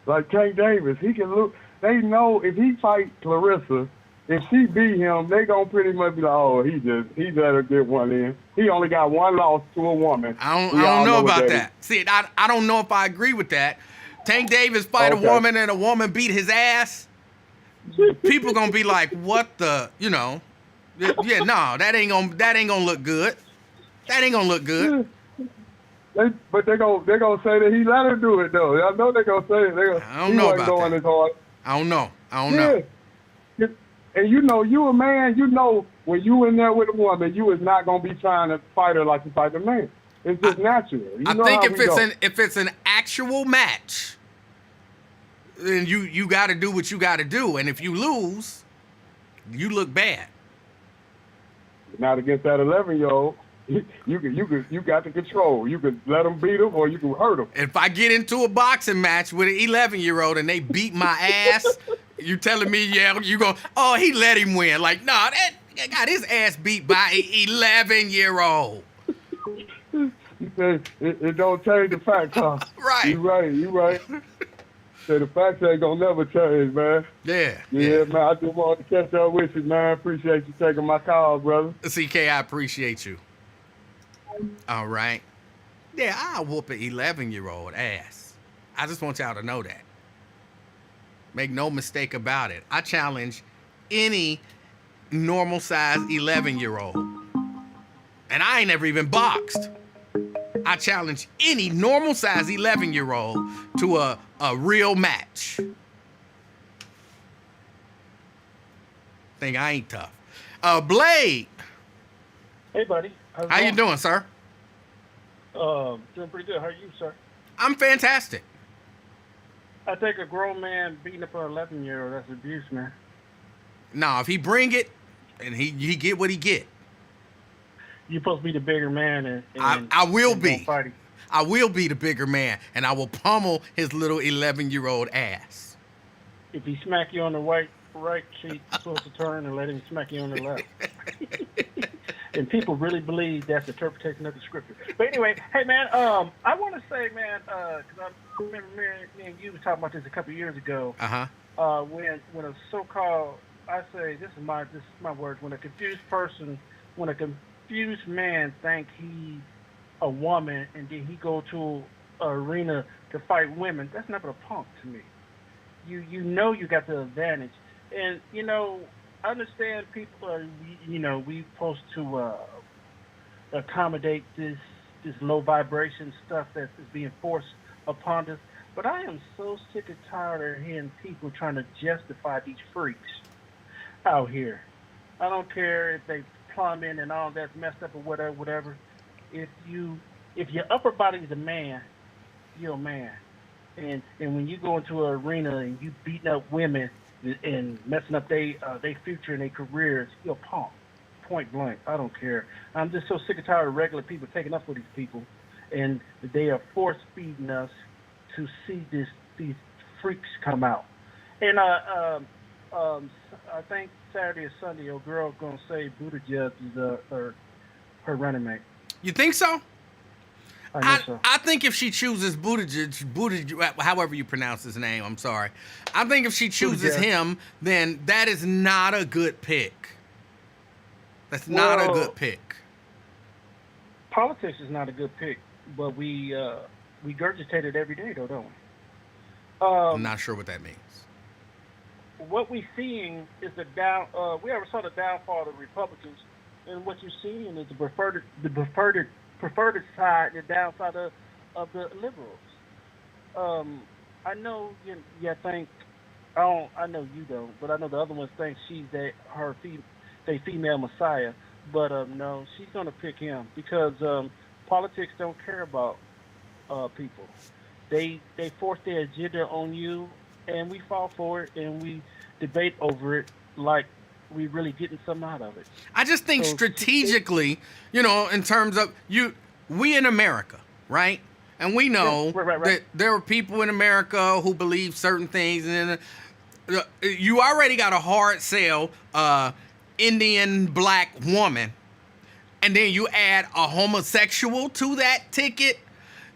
Like Tank Davis, he can look. They know if he fight Clarissa, if she beat him, they gonna pretty much be like, oh, he let her get one in. He only got one loss to a woman. I don't know about that. See, I don't know if I agree with that. Tank Davis fight a woman and a woman beat his ass. People gonna be like, what the, Yeah, no, that ain't gonna look good. That ain't gonna look good. But they're gonna say that he let her do it though. I know they're gonna say it. I don't know about going that. As hard. I don't know. And you a man, when you in there with a woman, you is not gonna be trying to fight her like you fight a man. It's just natural. I think if it's an actual match, then you got to do what you got to do, and if you lose, you look bad. Not against that 11-year-old. You got the control. You can let them beat him or you can hurt him. If I get into a boxing match with an 11-year-old and they beat my ass, you telling me, yeah, you go, oh, he let him win. Like, nah, that got his ass beat by an 11-year-old. You say it don't change the facts, huh? Right. You right. Say the facts ain't gonna never change, man. Yeah, man. I just wanted to catch up with you, man. Appreciate you taking my call, brother. CK, I appreciate you. All right. Yeah, I'll whoop an 11-year-old ass. I just want y'all to know that. Make no mistake about it. I challenge any normal size 11-year-old. And I ain't never even boxed. I challenge any normal size 11-year-old to a real match. Think I ain't tough. Blade, Hey, buddy. How's it how you going? doing, sir? Doing pretty good. How are you, sir? I'm fantastic. I think a grown man beating up an 11-year-old, that's abuse, man. Now, if he bring it, and he get what he get, You're supposed to be the bigger man, and I will and be. don't fight him. I will be the bigger man, and I will pummel his little 11-year-old ass. If he smack you on the right cheek, you're supposed to turn and let him smack you on the left. And people really believe that's the interpretation of the scripture. But anyway, hey, man, I want to say, man, because I remember me and you were talking about this a couple of years ago. Uh-huh. When a so-called, I say, this is my words, when a confused man think he's a woman and then he go to an arena to fight women, that's nothing but a punk to me. You know you got the advantage. And, you know, I understand people are, we supposed to accommodate this low vibration stuff that is being forced upon us. But I am so sick and tired of hearing people trying to justify these freaks out here. I don't care if they plumbing and all that's messed up or whatever. If your upper body is a man, you're a man. And when you go into an arena and you beating up women and messing up they future and their careers, you're a punk. Point blank. I don't care. I'm just so sick and tired of regular people taking up for these people, and they are force feeding us to see these freaks come out. And I think Saturday or Sunday, your girl's gonna say Buttigieg is her running mate. You think so? I know so. I think if she chooses Buttigieg, however you pronounce his name, I'm sorry. I think if she chooses him, then that is not a good pick. That's not a good pick. Politics is not a good pick, but we regurgitate it every day, though, don't we? I'm not sure what that means. What we're seeing is we ever saw the downfall of the Republicans, and what you're seeing is the preferred side, the downside of the liberals. I know you think, I know you don't, but I know the other ones think she's they female messiah. But no, she's gonna pick him because politics don't care about people. They force their agenda on you, and we fall for it, and we debate over it like we really getting something out of it. I just think strategically, in terms of we in America, right? And we know right. that there are people in America who believe certain things, and you already got a hard sell, Indian black woman, and then you add a homosexual to that ticket.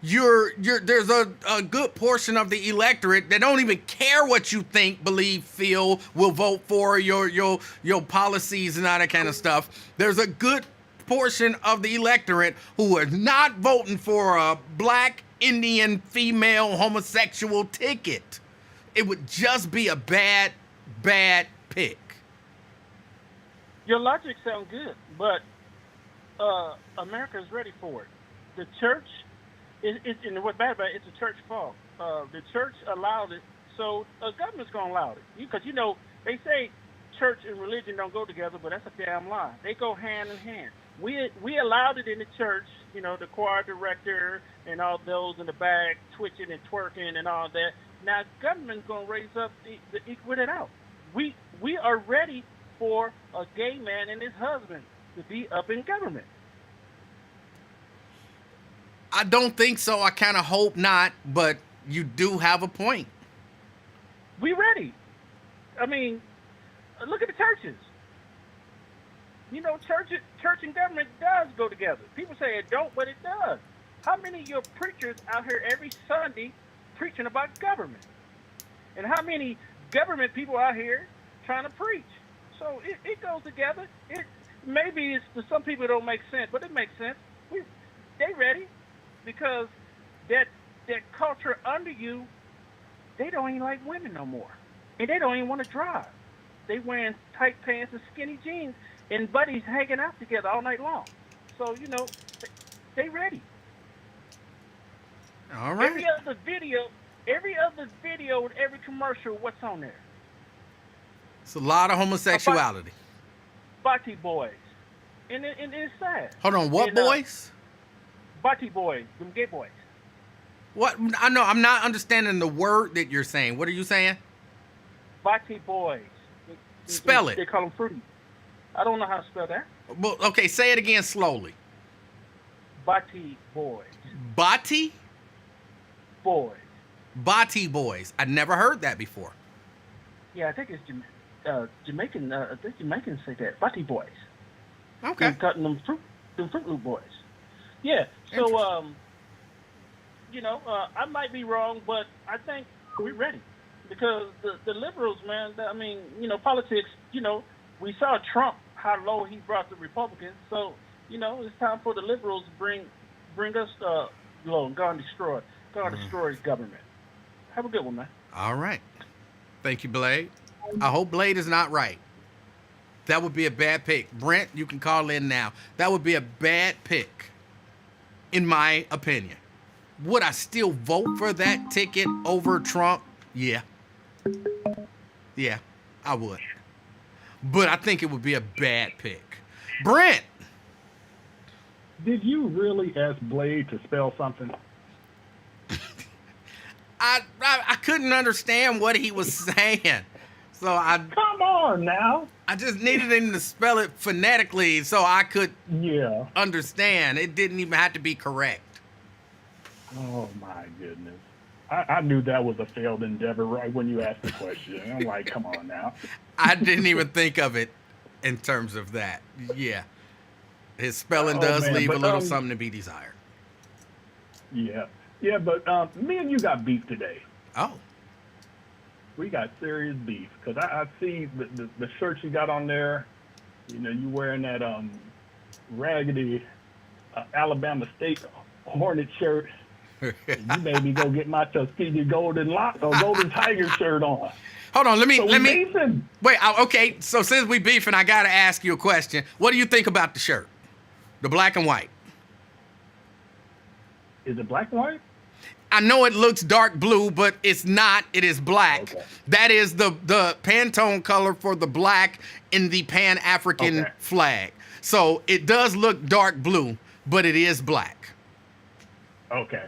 There's a good portion of the electorate that don't even care what you think, believe, feel, will vote for your policies and all that kind of stuff. There's a good portion of the electorate who are not voting for a black Indian female homosexual ticket. It would just be a bad pick. Your logic sounds good, but America is ready for it. The church. And what's bad about it, it's a church fault. The church allowed it, so the government's going to allow it. Because, they say church and religion don't go together, but that's a damn lie. They go hand in hand. We allowed it in the church, the choir director and all those in the back twitching and twerking and all that. Now, government's going to raise up the equal it out. We are ready for a gay man and his husband to be up in government. I don't think so. I kind of hope not, but you do have a point. We ready. I mean, look at the churches. Church and government does go together. People say it don't, but it does. How many of your preachers out here every Sunday preaching about government? And how many government people out here trying to preach? So it goes together. Maybe it's to some people it don't make sense, but it makes sense. They ready. Because that culture under you, they don't even like women no more. And they don't even want to drive. they wearing tight pants and skinny jeans, and buddies hanging out together all night long. So they ready. All right. Every other video, with every commercial, what's on there? It's a lot of homosexuality. Bati boys, and it's sad. Hold on, what boys? Bati boys, them gay boys. What? I know, I'm not understanding the word that you're saying. What are you saying? Bati boys. Spell it. They call them fruity. I don't know how to spell that. Well, okay, say it again slowly. Bati boys. Bati? Boys. Bati boys. I never heard that before. Yeah, I think it's Jamaican. I think Jamaicans say that. Bati boys. Okay. Cutting them Fruit Loop boys. Yeah. So I might be wrong, but I think we're ready because the liberals, man. I mean, politics. We saw Trump how low he brought the Republicans. So it's time for the liberals to bring us low. God destroy his government. Have a good one, man. All right. Thank you, Blade. I hope Blade is not right. That would be a bad pick. Brent, you can call in now. That would be a bad pick, in my opinion. Would I still vote for that ticket over Trump? Yeah. Yeah, I would. But I think it would be a bad pick. Brent! Did you really ask Blade to spell something? I couldn't understand what he was saying. So Come on now. I just needed him to spell it phonetically so I could understand. It didn't even have to be correct. Oh my goodness. I knew that was a failed endeavor right when you asked the question. I'm like, come on now. I didn't even think of it in terms of that. Yeah. His spelling does leave a little something to be desired. Yeah. Yeah, but me and you got beef today. Oh. We got serious beef because I see the shirt you got on there. You wearing that raggedy Alabama State Hornet shirt. You made me go get my Tuskegee Golden Tiger shirt on. Hold on, let me beefing. wait. Okay, so since we beefing, I gotta ask you a question. What do you think about the shirt, the black and white? Is it black and white? I know it looks dark blue, but it's not. It is black. Okay. That is the Pantone color for the black in the Pan-African flag. So it does look dark blue, but it is black. Okay.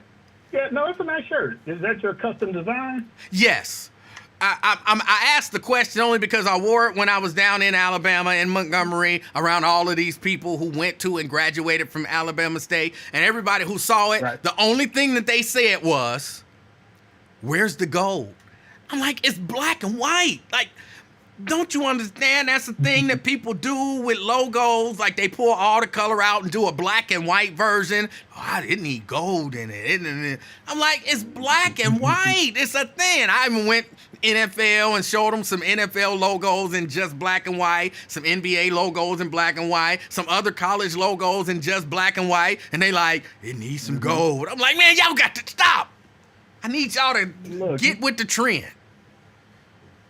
Yeah, no, it's a nice shirt. Is that your custom design? Yes. I asked the question only because I wore it when I was down in Alabama, in Montgomery, around all of these people who went to and graduated from Alabama State. And everybody who saw it, The only thing that they said was, "Where's the gold?" I'm like, it's black and white. Like, don't you understand? That's the thing that people do with logos. Like, they pull all the color out and do a black and white version. Oh, I didn't need gold in it. I'm like, it's black and white. It's a thing. I even went NFL and showed them some NFL logos in just black and white, some NBA logos in black and white, some other college logos in just black and white. And they like, it needs some gold. I'm like, man, y'all got to stop. I need y'all to get with the trend.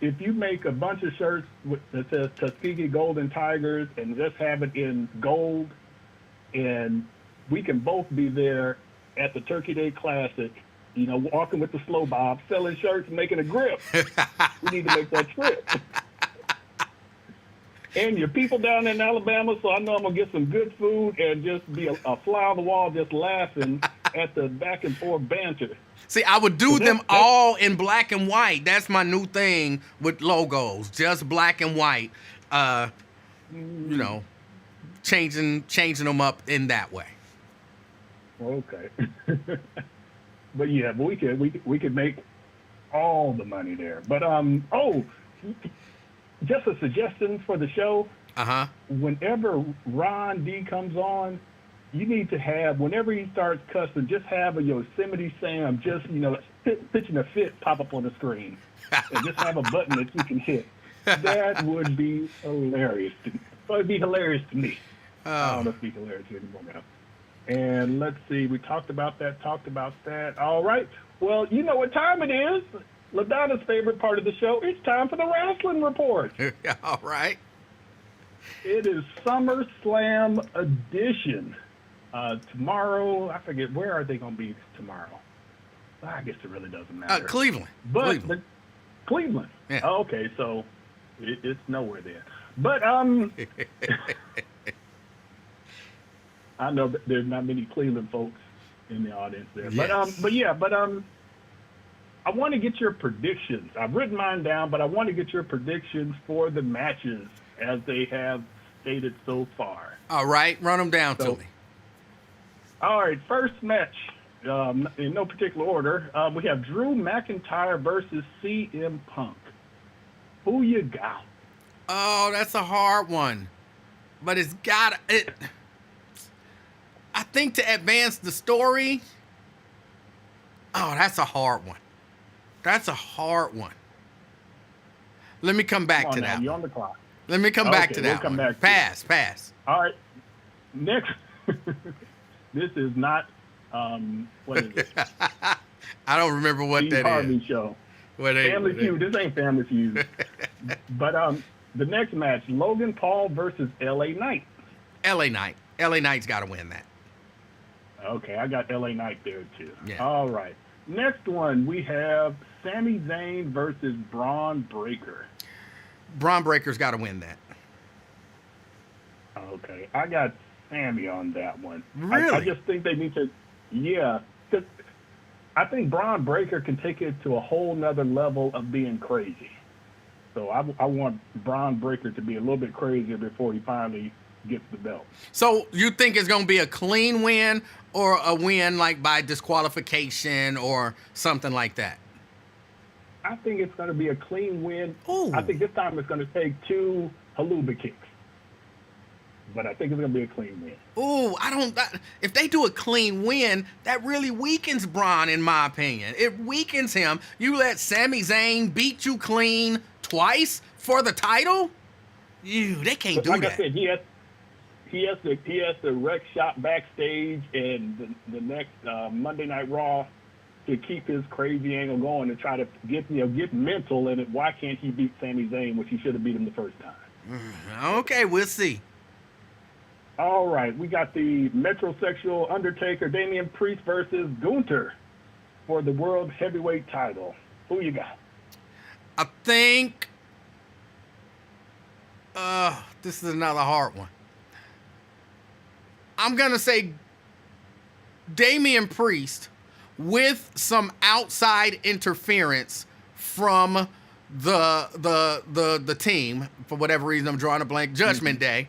If you make a bunch of shirts that says Tuskegee Golden Tigers and just have it in gold, and we can both be there at the Turkey Day Classic, walking with the slow bob, selling shirts and making a grip. We need to make that trip. And your people down in Alabama, so I know I'm going to get some good food and just be a fly on the wall just laughing at the back and forth banter. See, I would do them all in black and white. That's my new thing with logos, just black and white. Changing them up in that way. Okay. But we could make all the money there. But just a suggestion for the show. Whenever Ron D comes on, you need to have, whenever he starts cussing, just have a Yosemite Sam just, pitching a fit pop up on the screen. And just have a button that you can hit. That would be hilarious. It'd be hilarious to me. I don't know if it'd be hilarious anymore now. And let's see, we talked about that. All right. Well, you know what time it is. LaDonna's favorite part of the show. It's time for the wrestling report. All right. It is SummerSlam edition. Tomorrow, I forget, where are they going to be tomorrow? I guess it really doesn't matter. Cleveland. But Cleveland. Yeah. Oh, okay, so it's nowhere there. But I know that there's not many Cleveland folks in the audience there. Yes. But I want to get your predictions. I've written mine down, but I want to get your predictions for the matches as they have stated so far. All right, run them down to me. All right, first match, in no particular order, we have Drew McIntyre versus CM Punk. Who you got? Oh, that's a hard one. But it's got it. I think to advance the story. Oh, that's a hard one. Let me come back to that. You're on the clock. Let me come back to that. We'll come back Pass. All right. Next. This is not, what is it? I don't remember what Steve that Harvey is. Show. Family Feud. This ain't Family Feud. But the next match, Logan Paul versus LA Knight. LA Knight. LA Knight's got to win that. Okay, I got LA Knight there too. Yeah. All right. Next one, we have Sami Zayn versus Braun Breaker. Braun Breaker's got to win that. Okay, I got Sammy on that one. Really? I just think they need to, because I think Braun Breaker can take it to a whole nother level of being crazy. So I want Braun Breaker to be a little bit crazier before he finally gets the belt. So you think it's going to be a clean win or a win like by disqualification or something like that? I think it's going to be a clean win. Ooh. I think this time it's going to take 2 haluba kicks. But I think it's going to be a clean win. Ooh, if they do a clean win, that really weakens Braun, in my opinion. It weakens him. You let Sami Zayn beat you clean twice for the title? They can't do like that. Like I said, he has to wreck shop backstage and the next Monday Night Raw to keep his crazy angle going and try to get mental in it. Why can't he beat Sami Zayn, which he should have beat him the first time? Okay, we'll see. All right, we got the metrosexual Undertaker, Damian Priest versus Gunther for the World Heavyweight title. Who you got? I think this is another hard one. I'm going to say Damian Priest with some outside interference from the team. For whatever reason, I'm drawing a blank. Judgment Day.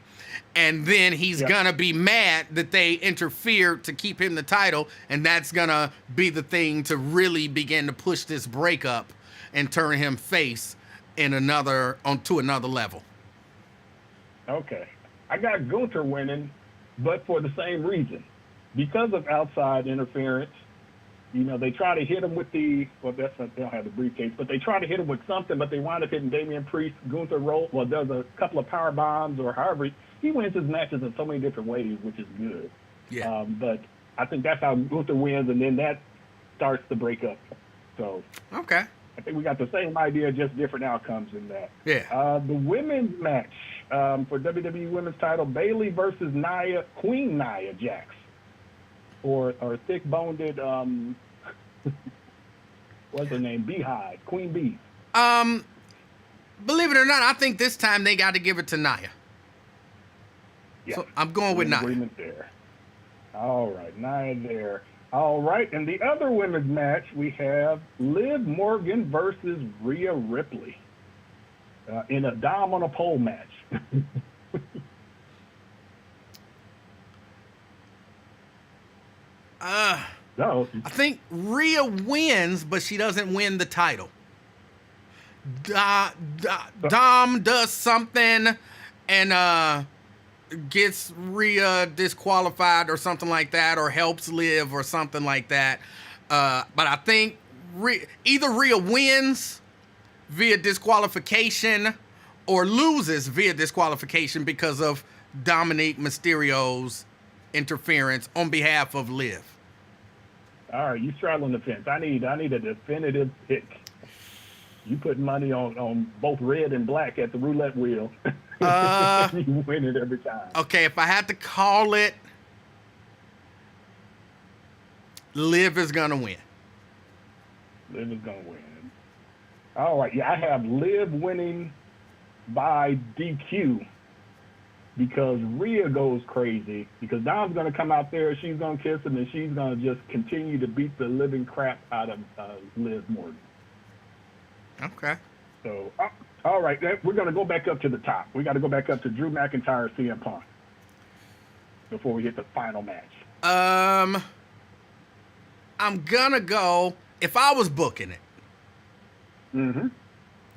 And then he's going to be mad that they interfered to keep him the title. And that's going to be the thing to really begin to push this breakup and turn him face onto another level. Okay. I got Gunther winning, but for the same reason. Because of outside interference, they try to hit him with they don't have the briefcase, but they try to hit him with something, but they wind up hitting Damian Priest. Gunther does a couple of power bombs or however. He wins his matches in so many different ways, which is good. Yeah. But I think that's how Gunther wins, and then that starts the breakup. So okay. I think we got the same idea, just different outcomes in that. Yeah. The women's match for WWE Women's title, Bayley versus Queen Nia Jax. Or thick-boned, what's her name? Beehive, Queen Bee. Believe it or not, I think this time they got to give it to Nia. Yeah. So I'm going with Nia. Agreement there. All right, Nia there. All right, and the other women's match, we have Liv Morgan versus Rhea Ripley in a dime on a pole match. I think Rhea wins, but she doesn't win the title. Dom does something and gets Rhea disqualified or something like that, or helps Liv or something like that. But I think either Rhea wins via disqualification or loses via disqualification because of Dominic Mysterio's interference on behalf of Liv. All right, you straddling the fence. I need a definitive pick. You put money on both red and black at the roulette wheel. You win it every time. Okay, if I had to call it, Liv is gonna win. Liv is gonna win. All right, yeah, I have Liv winning by DQ because Rhea goes crazy because Dom's gonna come out there, she's gonna kiss him, and she's gonna just continue to beat the living crap out of Liv Morgan. Okay. So, all right, we're gonna go back up to the top. We got to go back up to Drew McIntyre, CM Punk before we hit the final match. I'm gonna go. If I was booking it,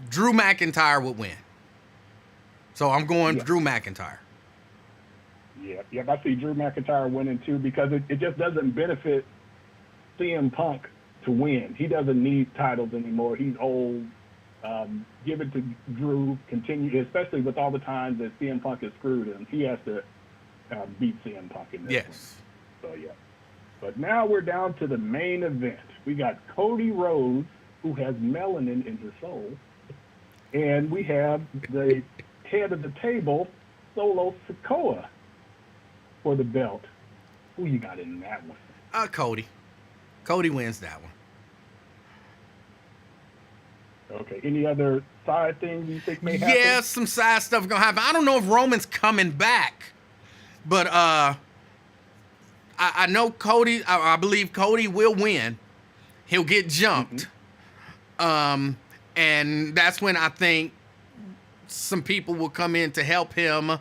Drew McIntyre would win. So I'm going Drew McIntyre. Yeah, I see Drew McIntyre winning too because it just doesn't benefit CM Punk to win. He doesn't need titles anymore. He's old. Give it to Drew. Continue, especially with all the times that CM Punk has screwed him. He has to beat CM Punk in this one. So yeah. But now we're down to the main event. We got Cody Rhodes, who has melanin in his soul, and we have the head of the table, Solo Sikoa, for the belt. Who you got in that one? Cody. Cody wins that one. Okay. Any other side things you think may happen? Yeah, some side stuff gonna happen. I don't know if Roman's coming back, but I know Cody. I believe Cody will win. He'll get jumped, and that's when I think some people will come in to help him,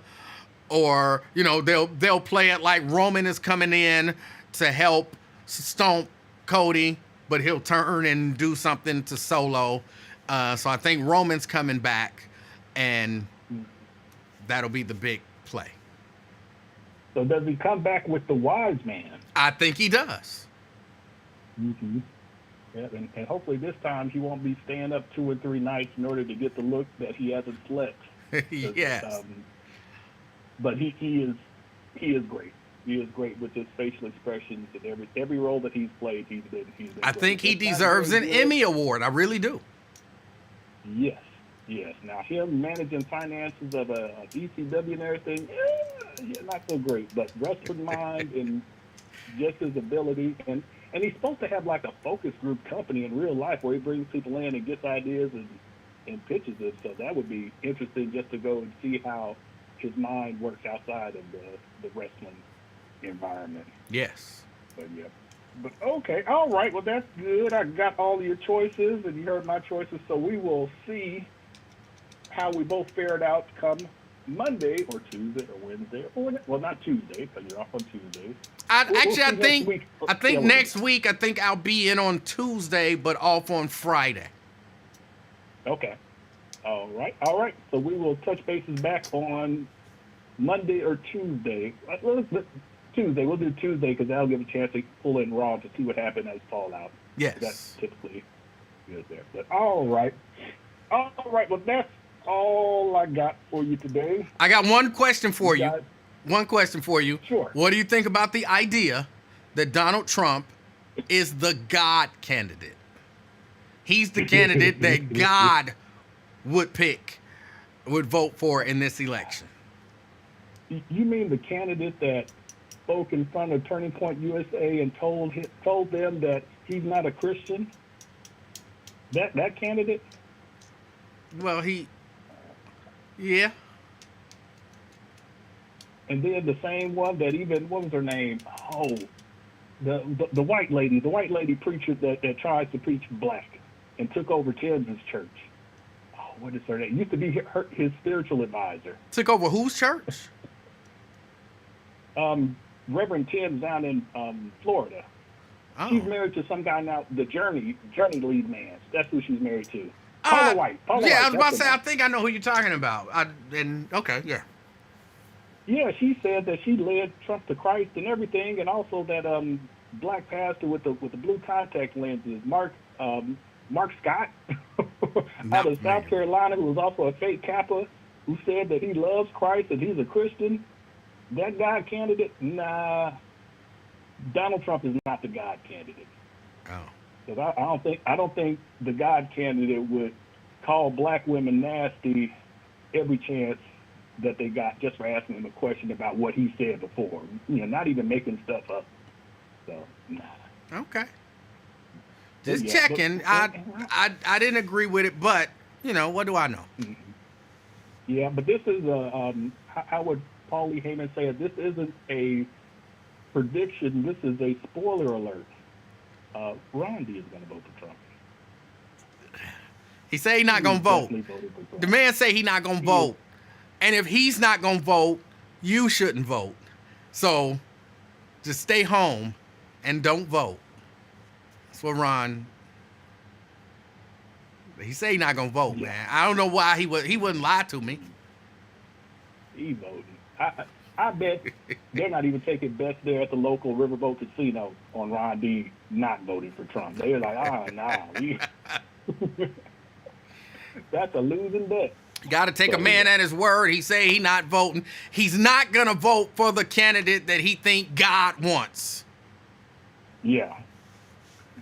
or they'll play it like Roman is coming in to help stomp Cody, but he'll turn and do something to Solo. So I think Roman's coming back, and that'll be the big play. So does he come back with the wise man? I think he does. Yeah, and hopefully this time he won't be staying up 2 or 3 nights in order to get the look that he hasn't slept. Yes. But he is great. He is great with his facial expressions and every role that he's played. He's been I think he deserves an Emmy Award. I really do. Yes. Now him managing finances of a ECW and everything, not so great. But wrestling mind and just his ability, and he's supposed to have like a focus group company in real life where he brings people in and gets ideas and pitches it. So that would be interesting just to go and see how his mind works outside of the wrestling environment. Yes. But yeah. But okay, all right. Well, that's good. I got all of your choices, and you heard my choices. So we will see how we both fared out come Monday or Tuesday or Wednesday, or not Tuesday because you're off on Tuesdays. I think next week. I think I'll be in on Tuesday, but off on Friday. Okay. All right. So we will touch bases back on Monday or Tuesday. Tuesday. We'll do Tuesday because that'll give a chance to pull in Raw to see what happened as Fallout. Yes. That's typically good there. But all right. Well, that's all I got for you today. I got one question for you. One question for you. Sure. What do you think about the idea that Donald Trump is the God candidate? He's the candidate that God would vote for in this election. You mean the candidate that spoke in front of Turning Point USA and told them that he's not a Christian? That candidate? Well, yeah. And then the same one that what was her name? Oh, the white lady preacher that tries to preach black and took over Tim's church. Oh, what is her name? Used to be his spiritual advisor. Took over whose church? Reverend Tim's down in Florida. Oh. She's married to some guy now, the Journey lead man. That's who she's married to. Paula White. I was about to say, I think I know who you're talking about. Okay, yeah. Yeah, she said that she led Trump to Christ and everything, and also that black pastor with the blue contact lenses, Mark Scott, out of South Carolina, who was also a fake Kappa, who said that he loves Christ and he's a Christian. That God candidate, nah. Donald Trump is not the God candidate. Oh. Because I don't think the God candidate would called black women nasty every chance that they got just for asking him a question about what he said before. Not even making stuff up. So, nah. Okay. Just Yeah, checking. I didn't agree with it, but what do I know? Yeah, but this is how would Paulie Heyman say it? This isn't a prediction. This is a spoiler alert. Ron D is going to vote for Trump. He say he not going to vote. The man say he not going to vote. And if he's not going to vote, you shouldn't vote. So just stay home and don't vote. That's what Ron. He say he not going to vote, man. I don't know why he wouldn't lie to me. He voting. I bet they're not even taking bets there at the local Riverboat Casino on Ron D not voting for Trump. They're like, nah. That's a losing bet. You got to take a man at his word. He say he not voting. He's not going to vote for the candidate that he think God wants. Yeah.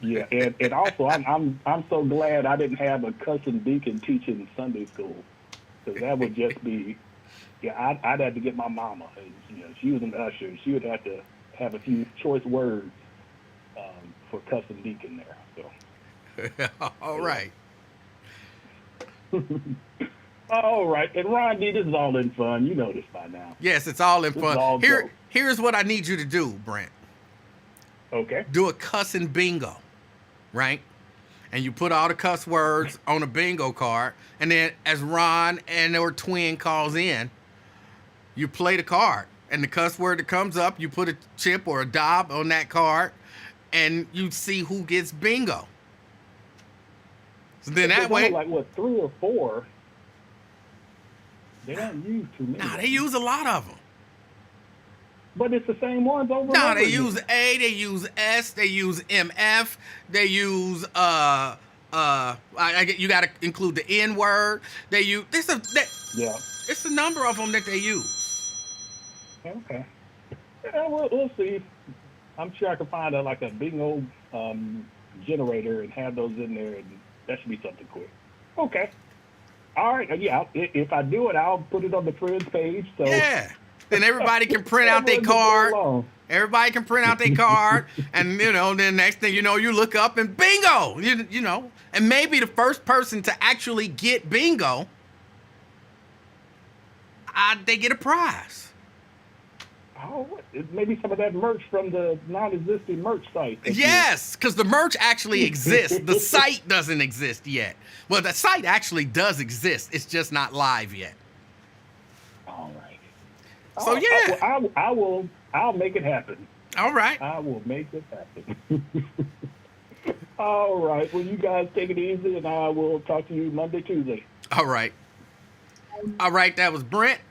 Yeah, and also I'm so glad I didn't have a cousin deacon teaching Sunday school, because that would just be, I'd have to get my mama. She was an usher. She would have to have a few choice words for cousin deacon there. So. All right. All right, and Ron D, this is all in fun. You know this by now. Yes, it's all in fun. Here's what I need you to do, Brent. Okay. Do a cussing bingo, right? And you put all the cuss words on a bingo card, and then as Ron and or twin calls in, you play the card, and the cuss word that comes up, you put a chip or a dob on that card, and you see who gets bingo. So then that way, like what, 3 or 4? They don't use too many. Nah, they use a lot of them. But it's the same ones over and No, over they again. use A, they use S, they use MF, they use you got to include the N word. They use Yeah. It's a number of them that they use. Okay. Yeah, we'll see. I'm sure I can find a bingo generator and have those in there, and that should be something quick. Okay. All right. Yeah. If I do it, I'll put it on the friends page. So Yeah. Then everybody can print out their card. Everybody can print out their card, and then next thing you know, you look up and bingo. And maybe the first person to actually get bingo, they get a prize. Oh, maybe some of that merch from the non-existing merch site. Yes, because the merch actually exists. The site doesn't exist yet. Well, the site actually does exist. It's just not live yet. All right. So yeah, I'll make it happen. All right. I will make it happen. All right. Well, you guys take it easy, and I will talk to you Monday, Tuesday. All right. All right. That was Brent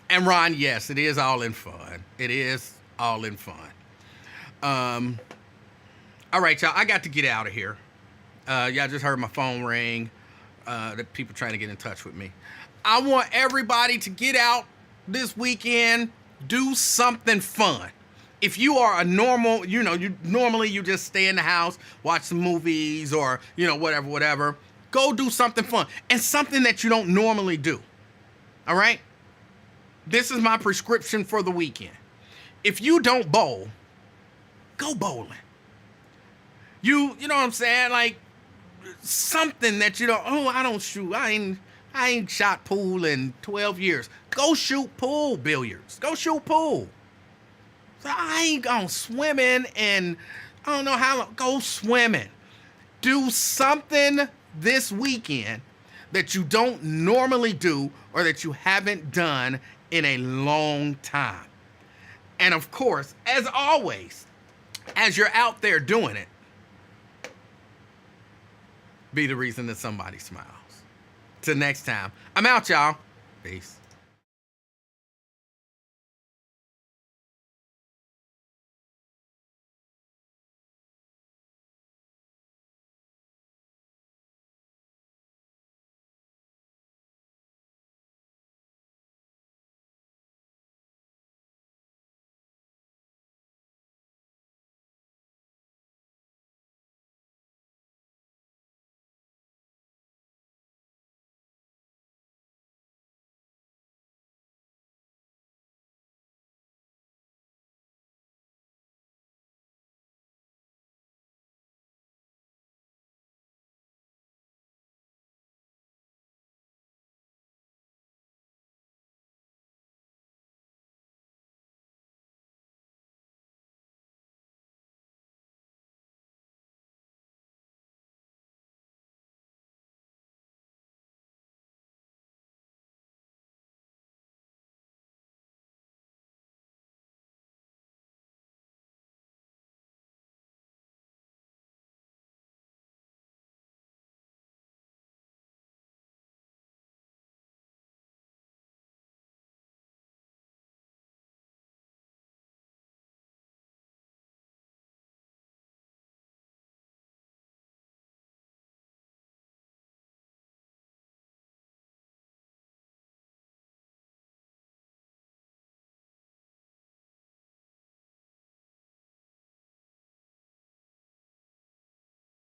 and Ron. Yes, it is all in fun. It is all in fun. All right, y'all. I got to get out of here. Y'all just heard my phone ring. The people trying to get in touch with me. I want everybody to get out this weekend. Do something fun. If you are a normal, you normally you just stay in the house, watch some movies or, whatever. Go do something fun and something that you don't normally do. All right? This is my prescription for the weekend. If you don't bowl, go bowling. You know what I'm saying? Like something that I don't shoot. I ain't shot pool in 12 years. Go shoot pool billiards. Go shoot pool. So I ain't gone swimming and I don't know how long. Go swimming. Do something this weekend that you don't normally do or that you haven't done in a long time. And of course, as always, as you're out there doing it, be the reason that somebody smiles. Till next time, I'm out, y'all. Peace.